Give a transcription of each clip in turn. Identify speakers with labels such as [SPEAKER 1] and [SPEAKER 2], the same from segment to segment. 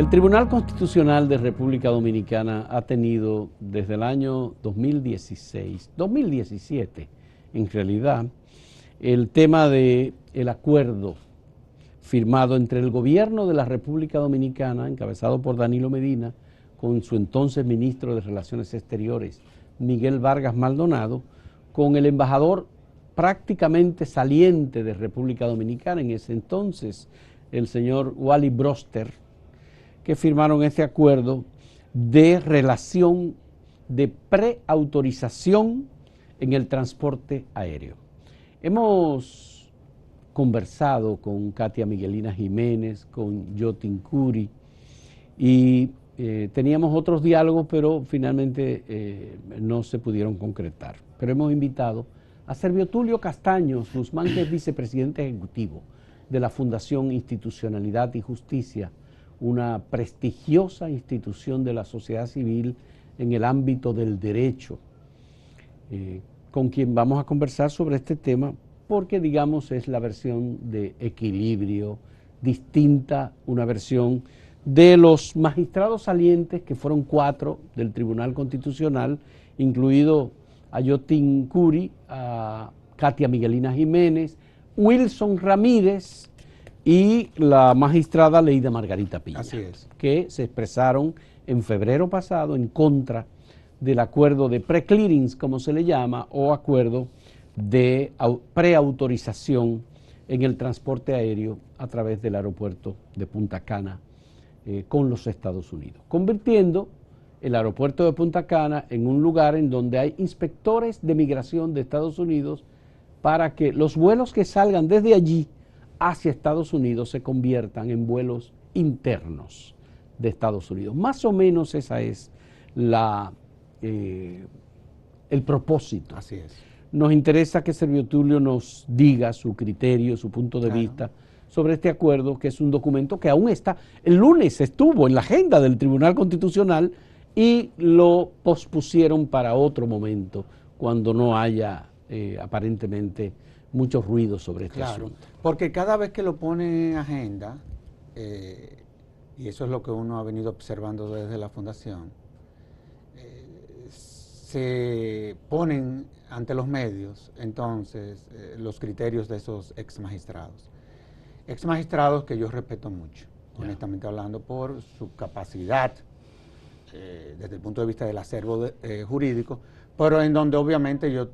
[SPEAKER 1] El Tribunal Constitucional de República Dominicana ha tenido desde el año 2017, en realidad, el tema del acuerdo firmado entre el gobierno de la República Dominicana, encabezado por Danilo Medina, con su entonces ministro de Relaciones Exteriores, Miguel Vargas Maldonado, con el embajador prácticamente saliente de República Dominicana en ese entonces, el señor Wally Broster, que firmaron este acuerdo de relación de preautorización en el transporte aéreo. Hemos conversado con Katia Miguelina Jiménez, con Yotin Curi, y teníamos otros diálogos, pero finalmente no se pudieron concretar. Pero hemos invitado a Servio Tulio Castaños Guzmán, que es vicepresidente ejecutivo de la Fundación Institucionalidad y Justicia, una prestigiosa institución de la sociedad civil en el ámbito del derecho, con quien vamos a conversar sobre este tema, porque digamos es la versión de equilibrio distinta, una versión de los magistrados salientes, que fueron 4 del Tribunal Constitucional, incluido a Yotin Curi, a Katia Miguelina Jiménez, Wilson Ramírez y la magistrada Leida Margarita Piña.
[SPEAKER 2] Así es.
[SPEAKER 1] Que se expresaron en febrero pasado en contra del acuerdo de pre-clearings, como se le llama, o acuerdo de preautorización en el transporte aéreo a través del aeropuerto de Punta Cana con los Estados Unidos, convirtiendo el aeropuerto de Punta Cana en un lugar en donde hay inspectores de migración de Estados Unidos para que los vuelos que salgan desde allí hacia Estados Unidos se conviertan en vuelos internos de Estados Unidos. Más o menos esa es el propósito.
[SPEAKER 2] Así es.
[SPEAKER 1] Nos interesa que Servio Tulio nos diga su criterio, su punto de vista sobre este acuerdo, que es un documento que aún está, el lunes estuvo en la agenda del Tribunal Constitucional y lo pospusieron para otro momento, cuando no haya aparentemente mucho ruido sobre este asunto.
[SPEAKER 2] Porque cada vez que lo pone en agenda, y eso es lo que uno ha venido observando desde la Fundación, se ponen ante los medios entonces los criterios de esos ex magistrados que yo respeto mucho, honestamente hablando, por su capacidad desde el punto de vista del acervo jurídico, pero en donde obviamente yo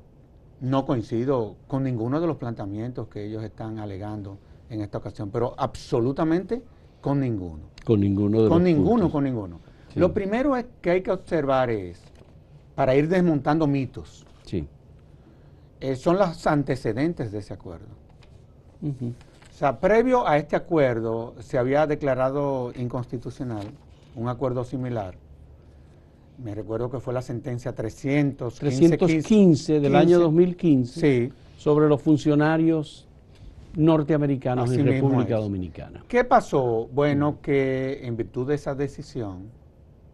[SPEAKER 2] no coincido con ninguno de los planteamientos que ellos están alegando en esta ocasión, pero absolutamente con ninguno.
[SPEAKER 1] Con ninguno de los puntos.
[SPEAKER 2] Con ninguno.
[SPEAKER 1] Sí.
[SPEAKER 2] Lo primero que hay que observar es, para ir desmontando mitos,
[SPEAKER 1] Sí.
[SPEAKER 2] Son los antecedentes de ese acuerdo. O sea, previo a este acuerdo se había declarado inconstitucional un acuerdo similar. Me recuerdo que fue la sentencia 315
[SPEAKER 1] del año 2015,
[SPEAKER 2] sí,
[SPEAKER 1] sobre los funcionarios norteamericanos
[SPEAKER 2] así
[SPEAKER 1] en República
[SPEAKER 2] es.
[SPEAKER 1] Dominicana.
[SPEAKER 2] ¿Qué pasó? Bueno, que en virtud de esa decisión,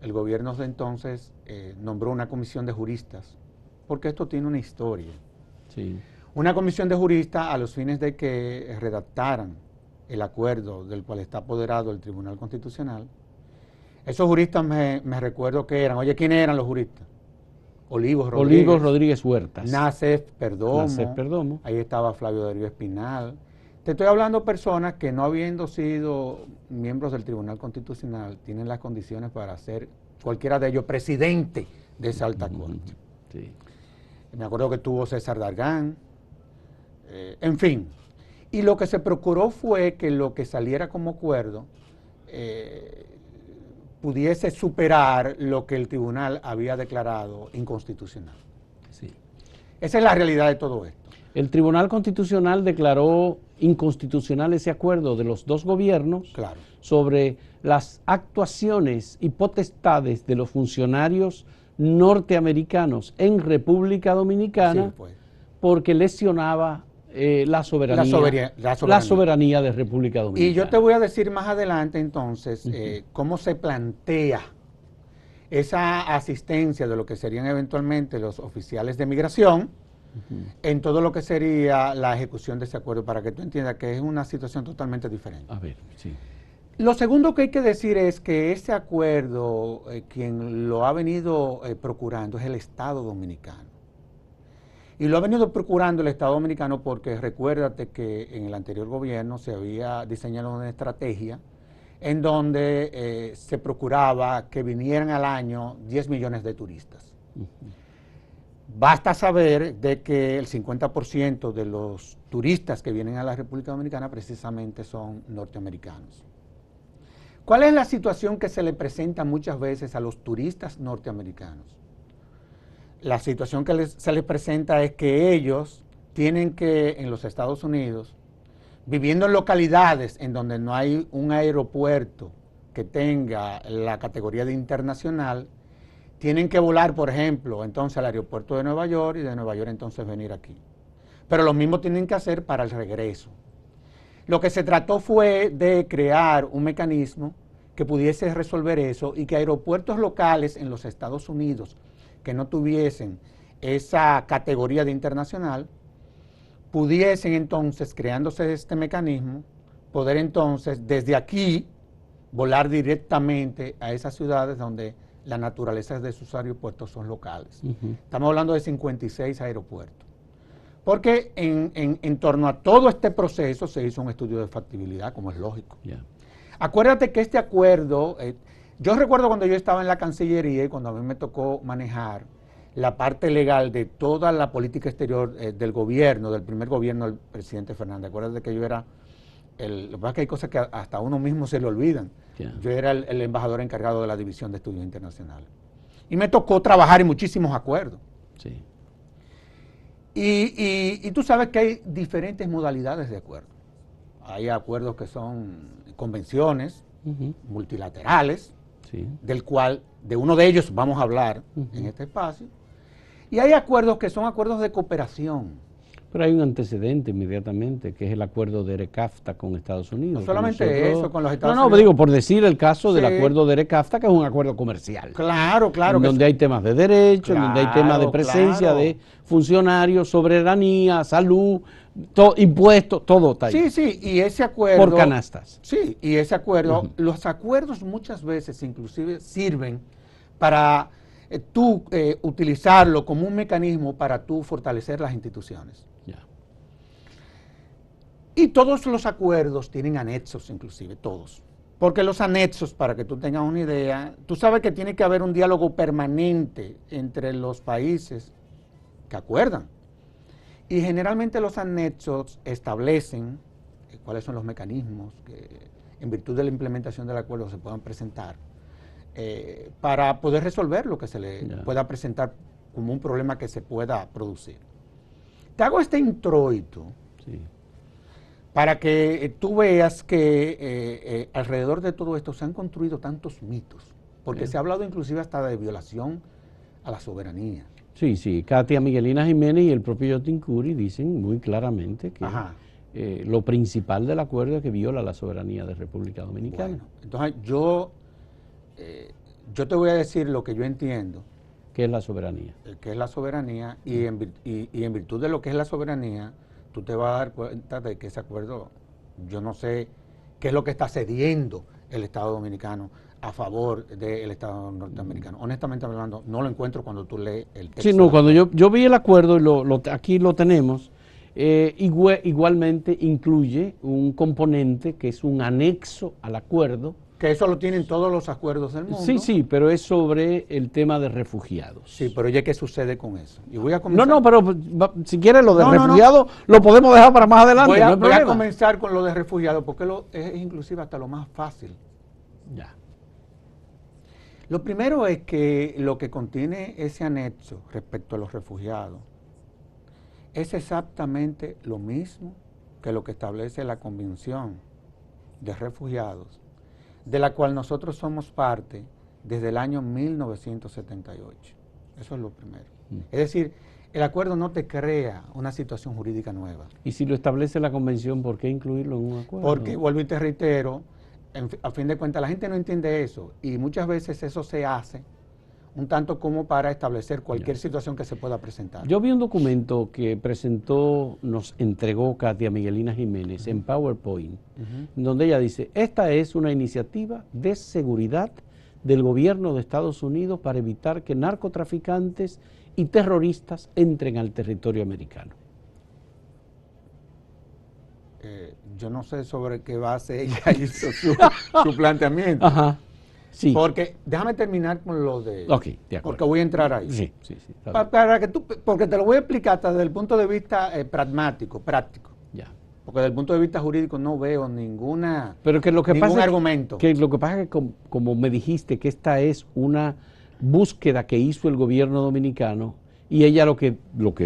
[SPEAKER 2] el gobierno de entonces nombró una comisión de juristas, porque esto tiene una historia.
[SPEAKER 1] Sí.
[SPEAKER 2] Una comisión de juristas a los fines de que redactaran el acuerdo del cual está apoderado el Tribunal Constitucional. Esos juristas me recuerdo que eran, oye, ¿quiénes eran los juristas? Olivos
[SPEAKER 1] Rodríguez Huertas.
[SPEAKER 2] Nacef Perdomo. Ahí estaba Flavio Darío Espinal. Te estoy hablando de personas que, no habiendo sido miembros del Tribunal Constitucional, tienen las condiciones para ser cualquiera de ellos presidente de esa alta corte.
[SPEAKER 1] Sí.
[SPEAKER 2] Me acuerdo que tuvo César Dargán, en fin. Y lo que se procuró fue que lo que saliera como acuerdo pudiese superar lo que el tribunal había declarado inconstitucional.
[SPEAKER 1] Sí.
[SPEAKER 2] Esa es la realidad de todo esto.
[SPEAKER 1] El Tribunal Constitucional declaró inconstitucional ese acuerdo de los dos gobiernos sobre las actuaciones y potestades de los funcionarios norteamericanos en República Dominicana, porque lesionaba la soberanía de República Dominicana.
[SPEAKER 2] Y yo te voy a decir más adelante entonces cómo se plantea esa asistencia de lo que serían eventualmente los oficiales de migración en todo lo que sería la ejecución de ese acuerdo, para que tú entiendas que es una situación totalmente diferente.
[SPEAKER 1] A ver, sí.
[SPEAKER 2] Lo segundo que hay que decir es que este acuerdo, quien lo ha venido procurando es el Estado Dominicano. Y lo ha venido procurando el Estado Dominicano porque recuérdate que en el anterior gobierno se había diseñado una estrategia en donde se procuraba que vinieran al año 10 millones de turistas. Basta saber de que el 50% de los turistas que vienen a la República Dominicana precisamente son norteamericanos. ¿Cuál es la situación que se le presenta muchas veces a los turistas norteamericanos? La situación que se les presenta es que ellos tienen que, en los Estados Unidos, viviendo en localidades en donde no hay un aeropuerto que tenga la categoría de internacional, tienen que volar, por ejemplo, entonces al aeropuerto de Nueva York y de Nueva York entonces venir aquí. Pero lo mismo tienen que hacer para el regreso. Lo que se trató fue de crear un mecanismo que pudiese resolver eso y que aeropuertos locales en los Estados Unidos que no tuviesen esa categoría de internacional, pudiesen entonces, creándose este mecanismo, poder entonces desde aquí volar directamente a esas ciudades donde la naturaleza de sus aeropuertos son locales. Estamos hablando de 56 aeropuertos. Porque en torno a todo este proceso se hizo un estudio de factibilidad, como es lógico. Acuérdate que este acuerdo, yo recuerdo cuando yo estaba en la Cancillería y cuando a mí me tocó manejar la parte legal de toda la política exterior del gobierno, del primer gobierno del presidente Fernández. Acuérdate que yo era, lo que pasa es que hay cosas que hasta a uno mismo se le olvidan. Yo era el embajador encargado de la División de Estudios Internacionales. Y me tocó trabajar en muchísimos acuerdos.
[SPEAKER 1] Sí.
[SPEAKER 2] Y tú sabes que hay diferentes modalidades de acuerdos. Hay acuerdos que son convenciones multilaterales,
[SPEAKER 1] Sí.
[SPEAKER 2] de uno de ellos vamos a hablar en este espacio. Y hay acuerdos que son acuerdos de cooperación.
[SPEAKER 1] Pero hay un antecedente inmediatamente, que es el acuerdo de ERE-CAFTA con Estados Unidos.
[SPEAKER 2] No solamente eso, con los Estados
[SPEAKER 1] Unidos.
[SPEAKER 2] No,
[SPEAKER 1] digo, por decir el caso del
[SPEAKER 2] Sí.
[SPEAKER 1] acuerdo de ERE-CAFTA, que es un acuerdo comercial.
[SPEAKER 2] Claro.
[SPEAKER 1] En donde hay temas de derechos, en donde hay temas de presencia de funcionarios, soberanía, salud, impuestos, todo está ahí.
[SPEAKER 2] Sí, y ese acuerdo...
[SPEAKER 1] Por canastas.
[SPEAKER 2] Sí, y ese acuerdo, los acuerdos muchas veces inclusive sirven para tú utilizarlo como un mecanismo para tú fortalecer las instituciones.
[SPEAKER 1] Ya.
[SPEAKER 2] Y todos los acuerdos tienen anexos, inclusive, todos. Porque los anexos, para que tú tengas una idea, tú sabes que tiene que haber un diálogo permanente entre los países que acuerdan. Y generalmente los anexos establecen cuáles son los mecanismos que, en virtud de la implementación del acuerdo, se puedan presentar para poder resolver lo que se le pueda presentar como un problema que se pueda producir. Te hago este introito para que tú veas que alrededor de todo esto se han construido tantos mitos, porque se ha hablado inclusive hasta de violación a la soberanía.
[SPEAKER 1] Sí, Katia Miguelina Jiménez y el propio Yotin Curi dicen muy claramente que lo principal del acuerdo es que viola la soberanía de República Dominicana.
[SPEAKER 2] Bueno, entonces yo te voy a decir lo que yo entiendo.
[SPEAKER 1] ¿Qué es la soberanía?
[SPEAKER 2] ¿Qué es la soberanía? Y en virtud de lo que es la soberanía, tú te vas a dar cuenta de que ese acuerdo, yo no sé qué es lo que está cediendo el Estado Dominicano a favor del Estado norteamericano. Honestamente hablando, no lo encuentro cuando tú lees el texto.
[SPEAKER 1] Sí, no, cuando yo vi el acuerdo, y aquí lo tenemos, igualmente incluye un componente que es un anexo al acuerdo.
[SPEAKER 2] Que eso lo tienen todos los acuerdos del mundo.
[SPEAKER 1] Sí, pero es sobre el tema de refugiados.
[SPEAKER 2] Sí, pero oye, ¿qué sucede con eso? Y voy a comenzar.
[SPEAKER 1] No, pero si quieres lo de refugiados lo podemos dejar para más adelante.
[SPEAKER 2] Voy a comenzar con lo de refugiados porque es inclusive hasta lo más fácil.
[SPEAKER 1] Ya.
[SPEAKER 2] Lo primero es que lo que contiene ese anexo respecto a los refugiados es exactamente lo mismo que lo que establece la Convención de Refugiados, de la cual nosotros somos parte desde el año 1978. Eso es lo primero. Es decir, el acuerdo no te crea una situación jurídica nueva.
[SPEAKER 1] Y si lo establece la Convención, ¿por qué incluirlo en un acuerdo?
[SPEAKER 2] Porque, vuelvo y te reitero, a fin de cuentas la gente no entiende eso y muchas veces eso se hace un tanto como para establecer cualquier situación que se pueda presentar.
[SPEAKER 1] Yo vi un documento que nos entregó Katia Miguelina Jiménez en PowerPoint, donde ella dice, esta es una iniciativa de seguridad del gobierno de Estados Unidos para evitar que narcotraficantes y terroristas entren al territorio americano.
[SPEAKER 2] Yo no sé sobre qué base ella hizo su planteamiento.
[SPEAKER 1] Ajá. Sí.
[SPEAKER 2] Porque, déjame terminar con lo de...
[SPEAKER 1] Ok, de acuerdo.
[SPEAKER 2] Porque voy a entrar ahí.
[SPEAKER 1] Sí.
[SPEAKER 2] Porque te lo voy a explicar hasta desde el punto de vista pragmático, práctico.
[SPEAKER 1] Ya.
[SPEAKER 2] Porque desde el punto de vista jurídico no veo ningún
[SPEAKER 1] argumento.
[SPEAKER 2] argumento.
[SPEAKER 1] Que lo que pasa es que, como me dijiste, que esta es una búsqueda que hizo el gobierno dominicano, y ella lo que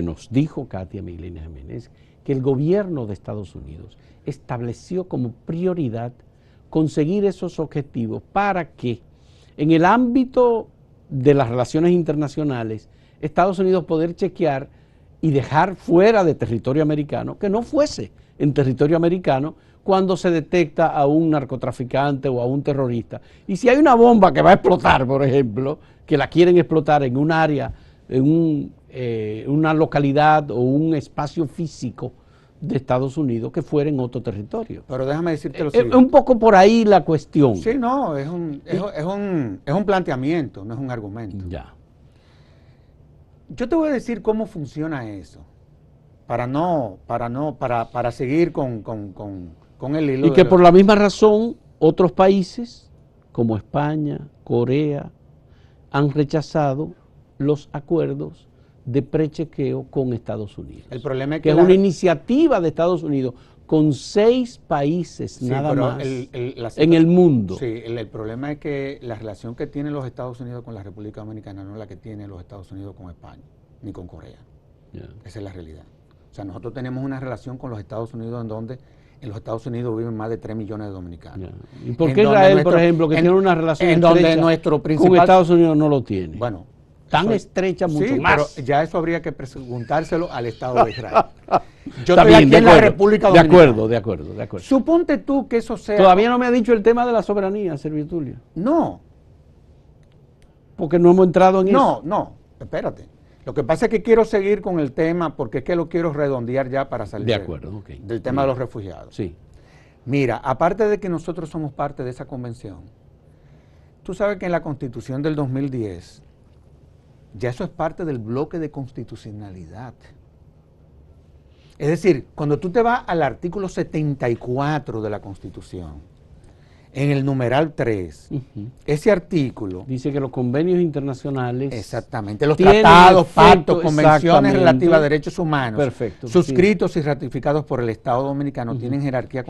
[SPEAKER 1] nos dijo, Katia Miguelina Jiménez, que el gobierno de Estados Unidos estableció como prioridad conseguir esos objetivos para que en el ámbito de las relaciones internacionales Estados Unidos poder chequear y dejar fuera de territorio americano, que no fuese en territorio americano cuando se detecta a un narcotraficante o a un terrorista. Y si hay una bomba que va a explotar, por ejemplo, que la quieren explotar en un área, en una localidad o un espacio físico de Estados Unidos, que fuera en otro territorio.
[SPEAKER 2] Pero déjame decirte lo siguiente.
[SPEAKER 1] Es un poco por ahí la cuestión.
[SPEAKER 2] Sí, no, es un planteamiento, no es un argumento.
[SPEAKER 1] Ya.
[SPEAKER 2] Yo te voy a decir cómo funciona eso, para seguir con el hilo.
[SPEAKER 1] Y que por la misma razón otros países como España, Corea, han rechazado los acuerdos de prechequeo con Estados Unidos.
[SPEAKER 2] El problema es
[SPEAKER 1] que es una iniciativa de Estados Unidos con 6 países nada más en el mundo.
[SPEAKER 2] Sí, el problema es que la relación que tienen los Estados Unidos con la República Dominicana no es la que tienen los Estados Unidos con España, ni con Corea. Yeah. Esa es la realidad. O sea, nosotros tenemos una relación con los Estados Unidos en donde en los Estados Unidos viven más de 3 millones de dominicanos.
[SPEAKER 1] Yeah. ¿Y por qué Israel, por ejemplo, que tiene una relación con Estados Unidos no lo tiene?
[SPEAKER 2] Bueno,
[SPEAKER 1] tan estrecha mucho
[SPEAKER 2] sí,
[SPEAKER 1] más.
[SPEAKER 2] Pero ya eso habría que preguntárselo al Estado de Israel. Yo estoy aquí en la República Dominicana.
[SPEAKER 1] De acuerdo.
[SPEAKER 2] Suponte tú que eso sea...
[SPEAKER 1] Todavía no me ha dicho el tema de la soberanía, Servitulio.
[SPEAKER 2] No.
[SPEAKER 1] Porque no hemos entrado en eso.
[SPEAKER 2] No, espérate. Lo que pasa es que quiero seguir con el tema porque es que lo quiero redondear ya para salir del tema de los refugiados.
[SPEAKER 1] Sí.
[SPEAKER 2] Mira, aparte de que nosotros somos parte de esa convención, tú sabes que en la Constitución del 2010 ya eso es parte del bloque de constitucionalidad. Es decir, cuando tú te vas al artículo 74 de la Constitución, en el numeral 3, ese artículo...
[SPEAKER 1] dice que los convenios internacionales...
[SPEAKER 2] Exactamente, los tratados, pactos, convenciones relativas a derechos humanos, suscritos y ratificados por el Estado Dominicano, tienen jerarquía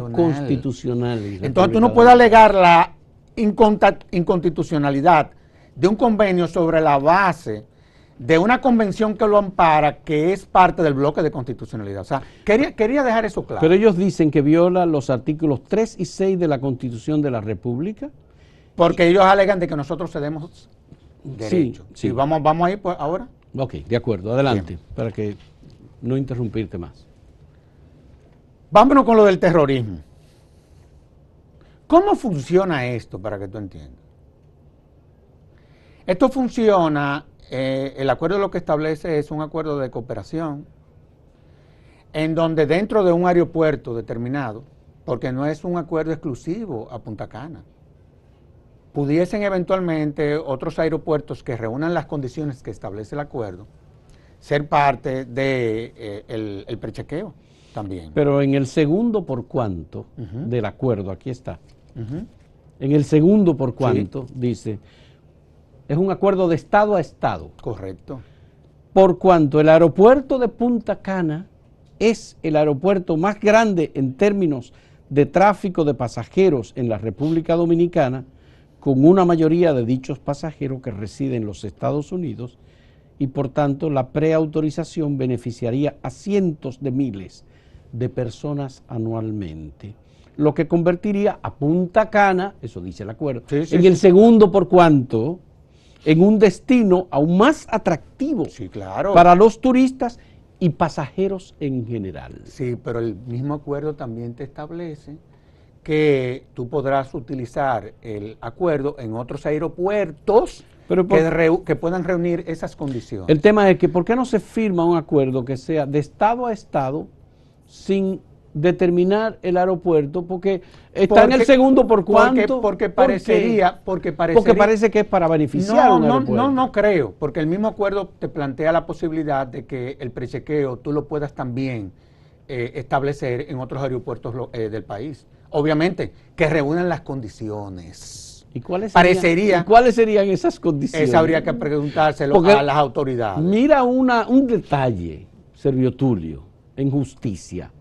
[SPEAKER 2] constitucional. Entonces tú no puedes alegar la inconstitucionalidad de un convenio sobre la base de una convención que lo ampara, que es parte del bloque de constitucionalidad. O sea, quería dejar eso claro.
[SPEAKER 1] Pero ellos dicen que viola los artículos 3 y 6 de la Constitución de la República.
[SPEAKER 2] Porque ellos alegan de que nosotros cedemos derechos. Sí. ¿Y vamos a ir pues, ahora?
[SPEAKER 1] Ok, de acuerdo, adelante, para que no interrumpirte más.
[SPEAKER 2] Vámonos con lo del terrorismo. ¿Cómo funciona esto para que tú entiendas? Esto funciona, el acuerdo lo que establece es un acuerdo de cooperación en donde dentro de un aeropuerto determinado, porque no es un acuerdo exclusivo a Punta Cana, pudiesen eventualmente otros aeropuertos que reúnan las condiciones que establece el acuerdo ser parte de el prechequeo también.
[SPEAKER 1] Pero en el segundo por cuanto del acuerdo, aquí está, en el segundo por cuanto dice... es un acuerdo de Estado a Estado.
[SPEAKER 2] Correcto.
[SPEAKER 1] Por cuanto el aeropuerto de Punta Cana es el aeropuerto más grande en términos de tráfico de pasajeros en la República Dominicana, con una mayoría de dichos pasajeros que residen en los Estados Unidos, y por tanto la preautorización beneficiaría a cientos de miles de personas anualmente, lo que convertiría a Punta Cana, eso dice el acuerdo, en el segundo por cuanto, en un destino aún más atractivo para los turistas y pasajeros en general.
[SPEAKER 2] Sí, pero el mismo acuerdo también te establece que tú podrás utilizar el acuerdo en otros aeropuertos
[SPEAKER 1] Pero
[SPEAKER 2] que puedan reunir esas condiciones.
[SPEAKER 1] El tema es que ¿por qué no se firma un acuerdo que sea de estado a estado sin determinar el aeropuerto? Porque está en el segundo por cuánto.
[SPEAKER 2] Porque parece
[SPEAKER 1] que es para beneficiar a un aeropuerto.
[SPEAKER 2] No creo, porque el mismo acuerdo te plantea la posibilidad de que el prechequeo tú lo puedas también establecer en otros aeropuertos del país. Obviamente, que reúnan las condiciones.
[SPEAKER 1] ¿Y cuáles serían esas condiciones?
[SPEAKER 2] Eso habría que preguntárselo a las autoridades.
[SPEAKER 1] Mira un detalle, Servio Tulio, en justicia.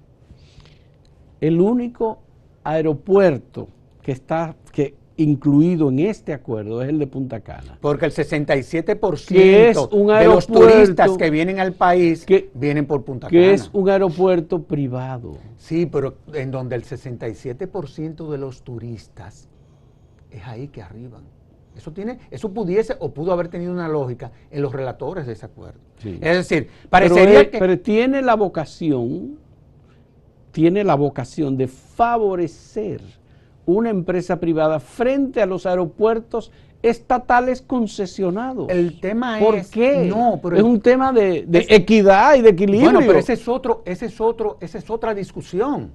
[SPEAKER 1] El único aeropuerto que está incluido en este acuerdo es el de Punta Cana.
[SPEAKER 2] Porque el 67% de los turistas que vienen al país vienen por Punta Cana.
[SPEAKER 1] Que es un aeropuerto privado.
[SPEAKER 2] Sí, pero en donde el 67% de los turistas es ahí que arriban. Eso pudiese o pudo haber tenido una lógica en los relatores de ese acuerdo. Sí. Es decir, parecería
[SPEAKER 1] pero tiene la vocación de favorecer una empresa privada frente a los aeropuertos estatales concesionados.
[SPEAKER 2] El tema
[SPEAKER 1] ¿Por
[SPEAKER 2] es
[SPEAKER 1] qué?
[SPEAKER 2] No, pero
[SPEAKER 1] es un tema de equidad y de equilibrio.
[SPEAKER 2] Bueno, pero esa es otra discusión.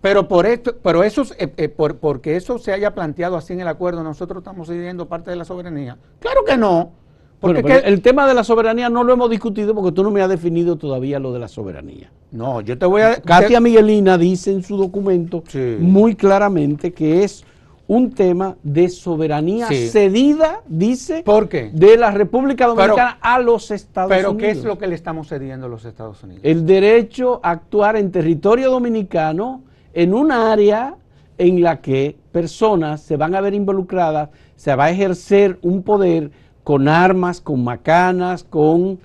[SPEAKER 2] Porque eso se haya planteado así en el acuerdo, nosotros estamos cediendo parte de la soberanía. Claro que no.
[SPEAKER 1] Porque el tema de la soberanía no lo hemos discutido porque tú no me has definido todavía lo de la soberanía.
[SPEAKER 2] No, yo te voy a...
[SPEAKER 1] Katia Miguelina dice en su documento muy claramente que es un tema de soberanía cedida, dice,
[SPEAKER 2] ¿por qué?
[SPEAKER 1] De la República Dominicana a los Estados Unidos.
[SPEAKER 2] ¿Pero qué es lo que le estamos cediendo a los Estados Unidos?
[SPEAKER 1] El derecho a actuar en territorio dominicano en un área en la que personas se van a ver involucradas, se va a ejercer un poder con armas, con macanas, con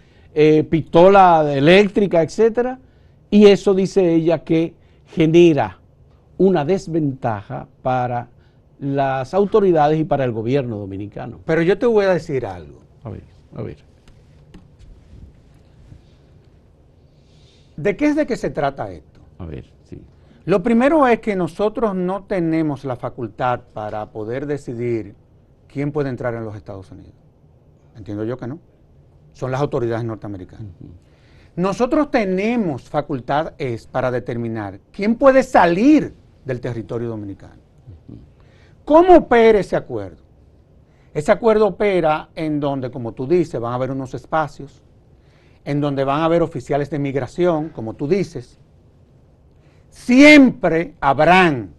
[SPEAKER 1] pistola eléctrica, etcétera, y eso dice ella que genera una desventaja para las autoridades y para el gobierno dominicano.
[SPEAKER 2] Pero yo te voy a decir algo.
[SPEAKER 1] A ver.
[SPEAKER 2] ¿De qué es de que se trata esto?
[SPEAKER 1] A ver, sí.
[SPEAKER 2] Lo primero es que nosotros no tenemos la facultad para poder decidir quién puede entrar en los Estados Unidos. Entiendo yo que no. Son las autoridades norteamericanas. Nosotros tenemos facultad para determinar quién puede salir del territorio dominicano. ¿Cómo opera ese acuerdo? Ese acuerdo opera en donde, como tú dices, van a haber unos espacios, en donde van a haber oficiales de migración, como tú dices. Siempre habrán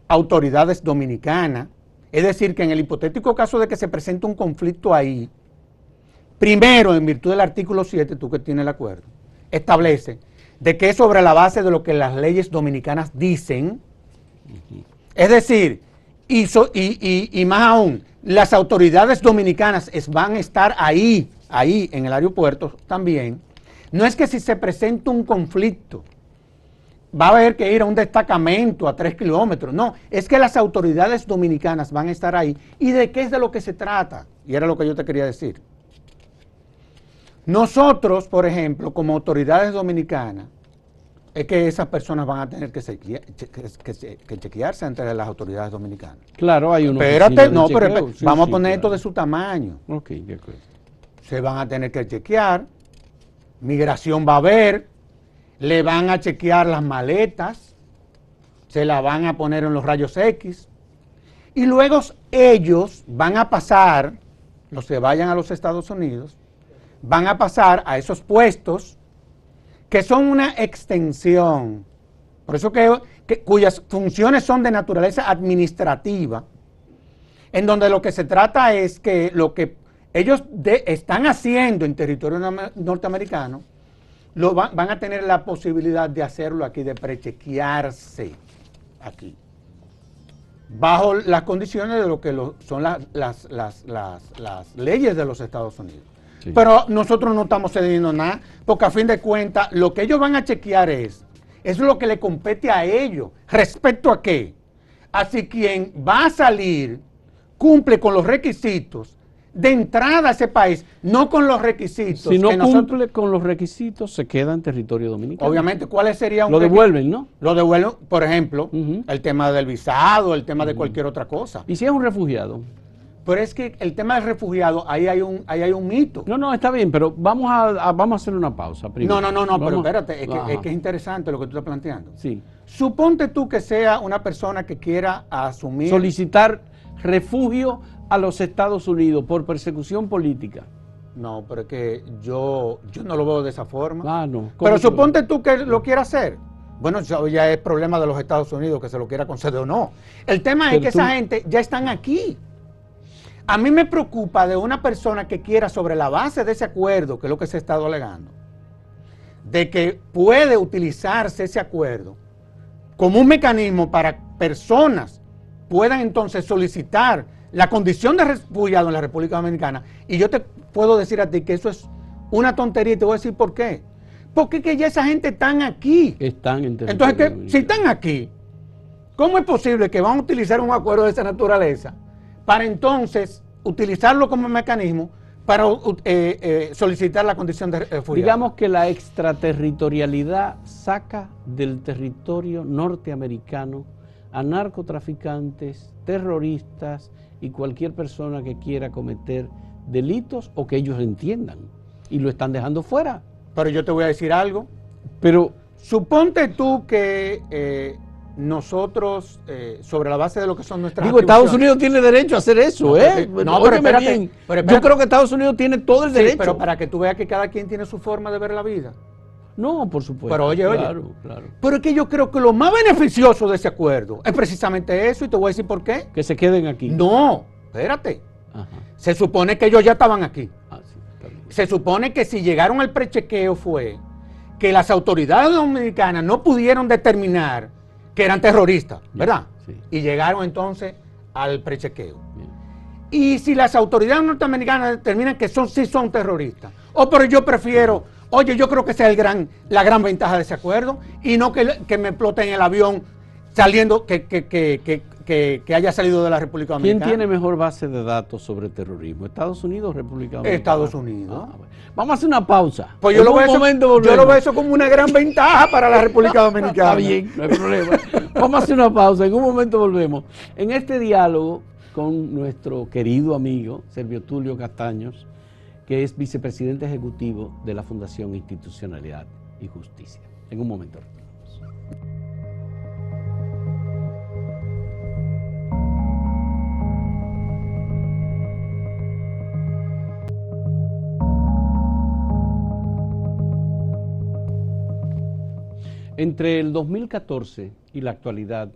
[SPEAKER 2] autoridades dominicanas, es decir, que en el hipotético caso de que se presente un conflicto ahí, primero, en virtud del artículo 7, tú que tienes el acuerdo, establece de que es sobre la base de lo que las leyes dominicanas dicen, es decir, y más aún, las autoridades dominicanas van a estar ahí en el aeropuerto también. No es que si se presenta un conflicto, va a haber que ir a un destacamento a 3 kilómetros. No, es que las autoridades dominicanas van a estar ahí. ¿Y de qué es de lo que se trata? Y era lo que yo te quería decir. Nosotros, por ejemplo, como autoridades dominicanas, es que esas personas van a tener que chequearse ante las autoridades dominicanas.
[SPEAKER 1] Claro, hay unos...
[SPEAKER 2] Espérate, no, pero vamos a poner esto de su tamaño.
[SPEAKER 1] Ok, de acuerdo.
[SPEAKER 2] Se van a tener que chequear, migración va a haber, le van a chequear las maletas, se las van a poner en los rayos X, y luego ellos van a pasar, los que vayan a los Estados Unidos, van a pasar a esos puestos que son una extensión, por eso cuyas funciones son de naturaleza administrativa, en donde lo que se trata es que lo que ellos están haciendo en territorio norteamericano, van a tener la posibilidad de hacerlo aquí, de prechequearse aquí, bajo las condiciones de lo que son las leyes de los Estados Unidos. Sí. Pero nosotros no estamos cediendo nada, porque a fin de cuentas lo que ellos van a chequear es lo que le compete a ellos. ¿Respecto a qué? Así quien va a salir cumple con los requisitos de entrada a ese país, no con los requisitos.
[SPEAKER 1] Si no cumple con los requisitos, se queda en territorio dominicano.
[SPEAKER 2] Obviamente, ¿cuáles serían?
[SPEAKER 1] Lo devuelven, ¿no?
[SPEAKER 2] Lo devuelven, por ejemplo, el tema del visado, el tema de cualquier otra cosa.
[SPEAKER 1] ¿Y si es un refugiado?
[SPEAKER 2] Pero es que el tema del refugiado, ahí hay un mito.
[SPEAKER 1] No, está bien, pero vamos a hacer una pausa primero.
[SPEAKER 2] No, pero espérate, es que es interesante lo que tú estás planteando.
[SPEAKER 1] Sí.
[SPEAKER 2] Suponte tú que sea una persona que quiera asumir...
[SPEAKER 1] Solicitar refugio a los Estados Unidos por persecución política.
[SPEAKER 2] No, pero es que yo no lo veo de esa forma.
[SPEAKER 1] No.
[SPEAKER 2] Pero suponte tú que lo quiera hacer. Bueno, eso ya es problema de los Estados Unidos que se lo quiera conceder o no. El tema es que esa gente ya están aquí. A mí me preocupa de una persona que quiera, sobre la base de ese acuerdo, que es lo que se ha estado alegando, de que puede utilizarse ese acuerdo como un mecanismo para personas puedan entonces solicitar la condición de refugiado en la República Dominicana. Y yo te puedo decir a ti que eso es una tontería y te voy a decir por qué. Porque que ya esa gente están aquí.
[SPEAKER 1] Están en territorio
[SPEAKER 2] Entonces,
[SPEAKER 1] dominicano.
[SPEAKER 2] si están aquí, ¿cómo es posible que van a utilizar un acuerdo de esa naturaleza para entonces utilizarlo como mecanismo para solicitar la condición de refugiado?
[SPEAKER 1] Digamos que la extraterritorialidad saca del territorio norteamericano a narcotraficantes, terroristas y cualquier persona que quiera cometer delitos o que ellos entiendan, y lo están dejando fuera.
[SPEAKER 2] Pero yo te voy a decir algo.
[SPEAKER 1] Pero
[SPEAKER 2] suponte tú que nosotros, sobre la base de lo que son nuestras
[SPEAKER 1] Estados Unidos tiene derecho a hacer eso,
[SPEAKER 2] pero espérate.
[SPEAKER 1] Yo creo que Estados Unidos tiene todo el derecho.
[SPEAKER 2] Pero para que tú veas que cada quien tiene su forma de ver la vida.
[SPEAKER 1] No, por supuesto.
[SPEAKER 2] Pero oye.
[SPEAKER 1] Claro.
[SPEAKER 2] Pero es que yo creo que lo más beneficioso de ese acuerdo es precisamente eso, y te voy a decir por qué.
[SPEAKER 1] Que se queden aquí.
[SPEAKER 2] No, espérate.
[SPEAKER 1] Ajá.
[SPEAKER 2] Se supone que ellos ya estaban aquí.
[SPEAKER 1] Sí, está bien.
[SPEAKER 2] Se supone que si llegaron al prechequeo fue que las autoridades dominicanas no pudieron determinar que eran terroristas, ¿verdad?
[SPEAKER 1] Sí.
[SPEAKER 2] Y llegaron entonces al prechequeo.
[SPEAKER 1] Bien.
[SPEAKER 2] Y si las autoridades norteamericanas determinan que sí son terroristas, pero yo prefiero, yo creo que esa es la gran ventaja de ese acuerdo, y no que me exploten el avión saliendo, que haya salido de la República Dominicana.
[SPEAKER 1] ¿Quién tiene mejor base de datos sobre terrorismo? ¿Estados Unidos o República Dominicana?
[SPEAKER 2] Estados Unidos.
[SPEAKER 1] Bueno. Vamos a hacer una pausa.
[SPEAKER 2] Pues yo lo veo eso como una gran ventaja para la República Dominicana.
[SPEAKER 1] Está bien, no hay problema. Vamos a hacer una pausa, en un momento volvemos. En este diálogo con nuestro querido amigo Servio Tulio Castaños, que es vicepresidente ejecutivo de la Fundación Institucionalidad y Justicia. En un momento retornamos. Entre el 2014 y la actualidad,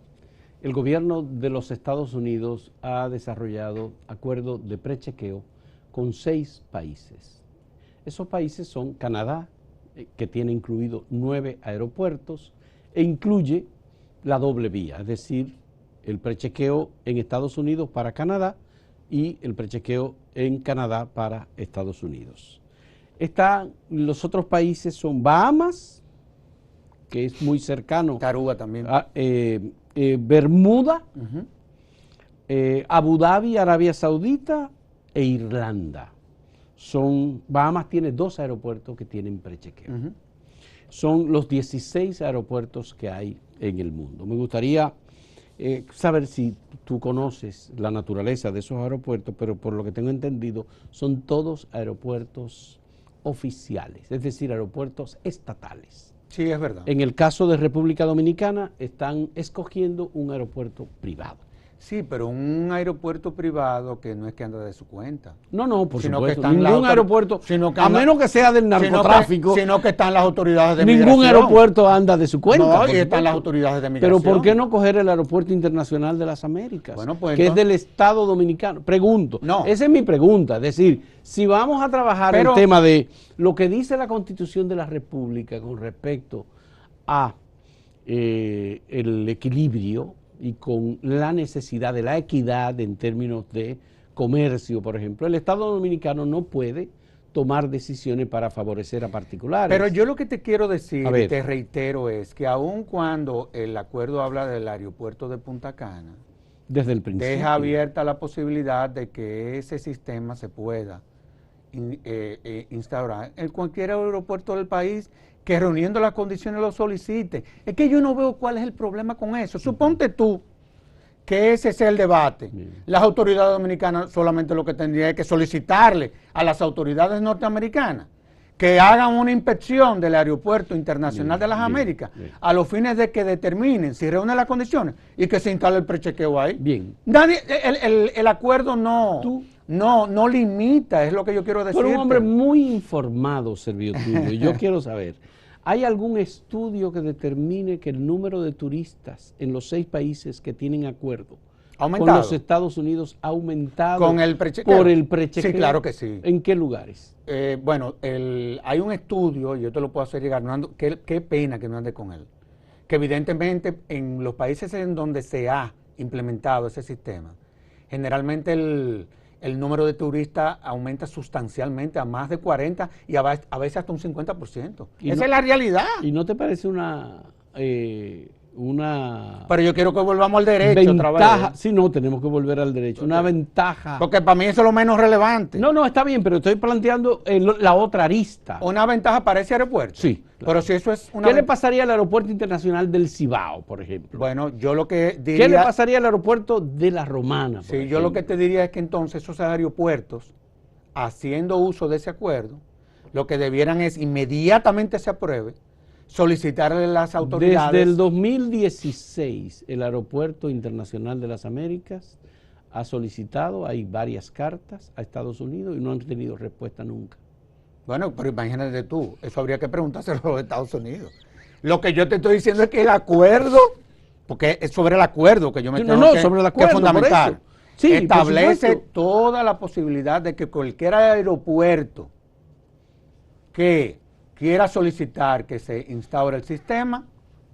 [SPEAKER 1] el gobierno de los Estados Unidos ha desarrollado acuerdos de prechequeo con 6 países. Esos países son Canadá, que tiene incluido 9 aeropuertos, e incluye la doble vía, es decir, el prechequeo en Estados Unidos para Canadá y el prechequeo en Canadá para Estados Unidos. Los otros países son Bahamas, que es muy cercano.
[SPEAKER 2] Aruba también.
[SPEAKER 1] Bermuda, Abu Dhabi, Arabia Saudita e Irlanda. Bahamas tiene 2 aeropuertos que tienen prechequeo. Son los 16 aeropuertos que hay en el mundo. Me gustaría saber si tú conoces la naturaleza de esos aeropuertos, pero por lo que tengo entendido, son todos aeropuertos oficiales, es decir, aeropuertos estatales.
[SPEAKER 2] Sí, es verdad.
[SPEAKER 1] En el caso de República Dominicana, están escogiendo un aeropuerto privado.
[SPEAKER 2] Sí, pero un aeropuerto privado que no es que anda de su cuenta.
[SPEAKER 1] No, por
[SPEAKER 2] Sino
[SPEAKER 1] supuesto.
[SPEAKER 2] que están
[SPEAKER 1] Ningún aeropuerto, a menos que sea del narcotráfico.
[SPEAKER 2] Sino que están las autoridades de
[SPEAKER 1] Ningún
[SPEAKER 2] migración.
[SPEAKER 1] Aeropuerto anda de su cuenta.
[SPEAKER 2] No, y están las autoridades de migración.
[SPEAKER 1] Pero ¿por qué no coger el Aeropuerto Internacional de las Américas?
[SPEAKER 2] Bueno, pues
[SPEAKER 1] que
[SPEAKER 2] entonces,
[SPEAKER 1] es del Estado Dominicano. Pregunto.
[SPEAKER 2] No.
[SPEAKER 1] Esa es mi pregunta. Es decir, si vamos a trabajar el tema de lo que dice la Constitución de la República con respecto a el equilibrio y con la necesidad de la equidad en términos de comercio, por ejemplo, el Estado Dominicano no puede tomar decisiones para favorecer a particulares.
[SPEAKER 2] Pero yo lo que te quiero decir, y te reitero, es que aun cuando el acuerdo habla del aeropuerto de Punta Cana,
[SPEAKER 1] desde el principio
[SPEAKER 2] deja abierta la posibilidad de que ese sistema se pueda instaurar en cualquier aeropuerto del país que reuniendo las condiciones lo solicite. Es que yo no veo cuál es el problema con eso. Suponte tú que ese sea el debate.
[SPEAKER 1] Bien.
[SPEAKER 2] Las autoridades dominicanas solamente lo que tendrían es que solicitarle a las autoridades norteamericanas que hagan una inspección del Aeropuerto Internacional de las Américas a los fines de que determinen si reúne las condiciones y que se instale el prechequeo ahí.
[SPEAKER 1] Bien.
[SPEAKER 2] Nadie, el acuerdo no limita, es lo que yo quiero decir.
[SPEAKER 1] Tú eres un hombre muy informado, Servio Tulio, y yo quiero saber, ¿hay algún estudio que determine que el número de turistas en los 6 países que tienen acuerdo con los Estados Unidos ha aumentado
[SPEAKER 2] con el prechequeo?
[SPEAKER 1] Por el prechequeo?
[SPEAKER 2] Sí, claro que sí.
[SPEAKER 1] ¿En qué lugares?
[SPEAKER 2] Bueno, hay un estudio, y yo te lo puedo hacer llegar, qué pena que no ande con él, que evidentemente en los países en donde se ha implementado ese sistema, generalmente el número de turistas aumenta sustancialmente a más de 40 y a veces hasta un 50%. Esa es la realidad.
[SPEAKER 1] ¿Y no te parece una
[SPEAKER 2] Pero yo quiero que volvamos al derecho
[SPEAKER 1] ventaja?
[SPEAKER 2] otra vez.
[SPEAKER 1] Sí, no, tenemos que volver al derecho. Okay. Una ventaja.
[SPEAKER 2] Porque para mí eso es lo menos relevante.
[SPEAKER 1] No, está bien, pero estoy planteando la otra arista.
[SPEAKER 2] Una ventaja para ese aeropuerto.
[SPEAKER 1] Sí. Claro.
[SPEAKER 2] Pero si eso es una...
[SPEAKER 1] ¿Qué le pasaría al aeropuerto internacional del Cibao, por ejemplo?
[SPEAKER 2] Bueno, yo lo que diría...
[SPEAKER 1] ¿Qué le pasaría al aeropuerto de La Romana?
[SPEAKER 2] Sí, yo lo que te diría es que entonces esos aeropuertos, haciendo uso de ese acuerdo, lo que debieran es inmediatamente se apruebe, solicitarle a las autoridades...
[SPEAKER 1] Desde el 2016, el Aeropuerto Internacional de las Américas ha solicitado, hay varias cartas a Estados Unidos y no han tenido respuesta nunca.
[SPEAKER 2] Bueno, pero imagínate tú, eso habría que preguntárselo a los Estados Unidos. Lo que yo te estoy diciendo es que el acuerdo, porque es sobre el acuerdo que yo me tengo
[SPEAKER 1] sobre el acuerdo,
[SPEAKER 2] que fundamentar,
[SPEAKER 1] sí,
[SPEAKER 2] establece toda la posibilidad de que cualquier aeropuerto que quiera solicitar que se instaure el sistema,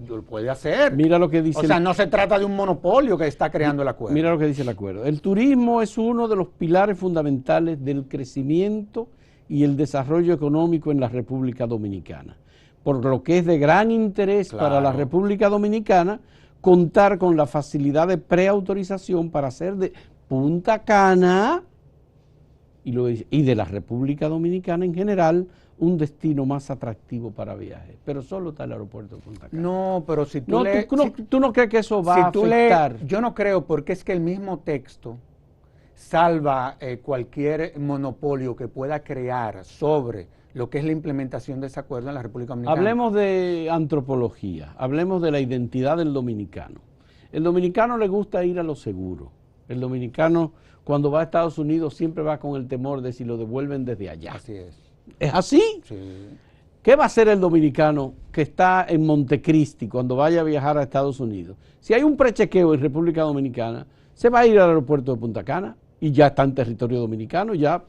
[SPEAKER 2] lo puede hacer.
[SPEAKER 1] Mira lo que dice.
[SPEAKER 2] O sea, no se trata de un monopolio que está creando el acuerdo.
[SPEAKER 1] Mira lo que dice el acuerdo. El turismo es uno de los pilares fundamentales del crecimiento y el desarrollo económico en la República Dominicana, por lo que es de gran interés para la República Dominicana contar con la facilidad de preautorización para hacer de Punta Cana y de la República Dominicana en general un destino más atractivo para viajes, pero solo está el aeropuerto de Punta Cana.
[SPEAKER 2] No, pero si tú
[SPEAKER 1] ¿tú no crees que eso va a afectar?
[SPEAKER 2] Yo no creo, porque es que el mismo texto salva cualquier monopolio que pueda crear sobre lo que es la implementación de ese acuerdo en la República Dominicana.
[SPEAKER 1] Hablemos de antropología, hablemos de la identidad del dominicano. El dominicano le gusta ir a lo seguro. El dominicano, cuando va a Estados Unidos, siempre va con el temor de si lo devuelven desde allá.
[SPEAKER 2] Así es.
[SPEAKER 1] ¿Es así?
[SPEAKER 2] Sí.
[SPEAKER 1] ¿Qué va a hacer el dominicano que está en Montecristi cuando vaya a viajar a Estados Unidos? Si hay un prechequeo en República Dominicana, se va a ir al aeropuerto de Punta Cana y ya está en territorio dominicano, ya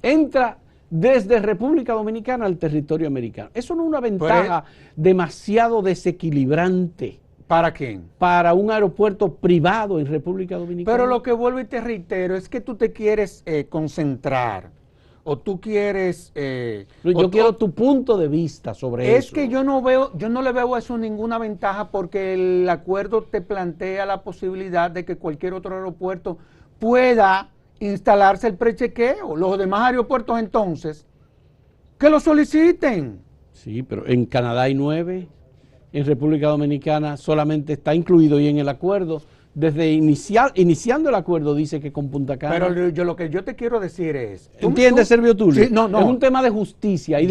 [SPEAKER 1] entra desde República Dominicana al territorio americano. Eso no es una ventaja demasiado desequilibrante.
[SPEAKER 2] ¿Para quién?
[SPEAKER 1] Para un aeropuerto privado en República Dominicana.
[SPEAKER 2] Pero lo que vuelvo y te reitero es que tú te quieres concentrar, o tú quieres...
[SPEAKER 1] yo quiero tu punto de vista sobre eso.
[SPEAKER 2] Es que yo no le veo a eso ninguna ventaja, porque el acuerdo te plantea la posibilidad de que cualquier otro aeropuerto pueda instalarse el prechequeo. Los demás aeropuertos entonces, que lo soliciten.
[SPEAKER 1] Sí, pero en Canadá hay 9, en República Dominicana solamente está incluido, y en el acuerdo, desde iniciando el acuerdo, dice que con Punta Cana.
[SPEAKER 2] Pero lo que yo te quiero decir es...
[SPEAKER 1] ¿Entiendes, Servio Tulio?
[SPEAKER 2] Sí, no.
[SPEAKER 1] Es un tema de justicia y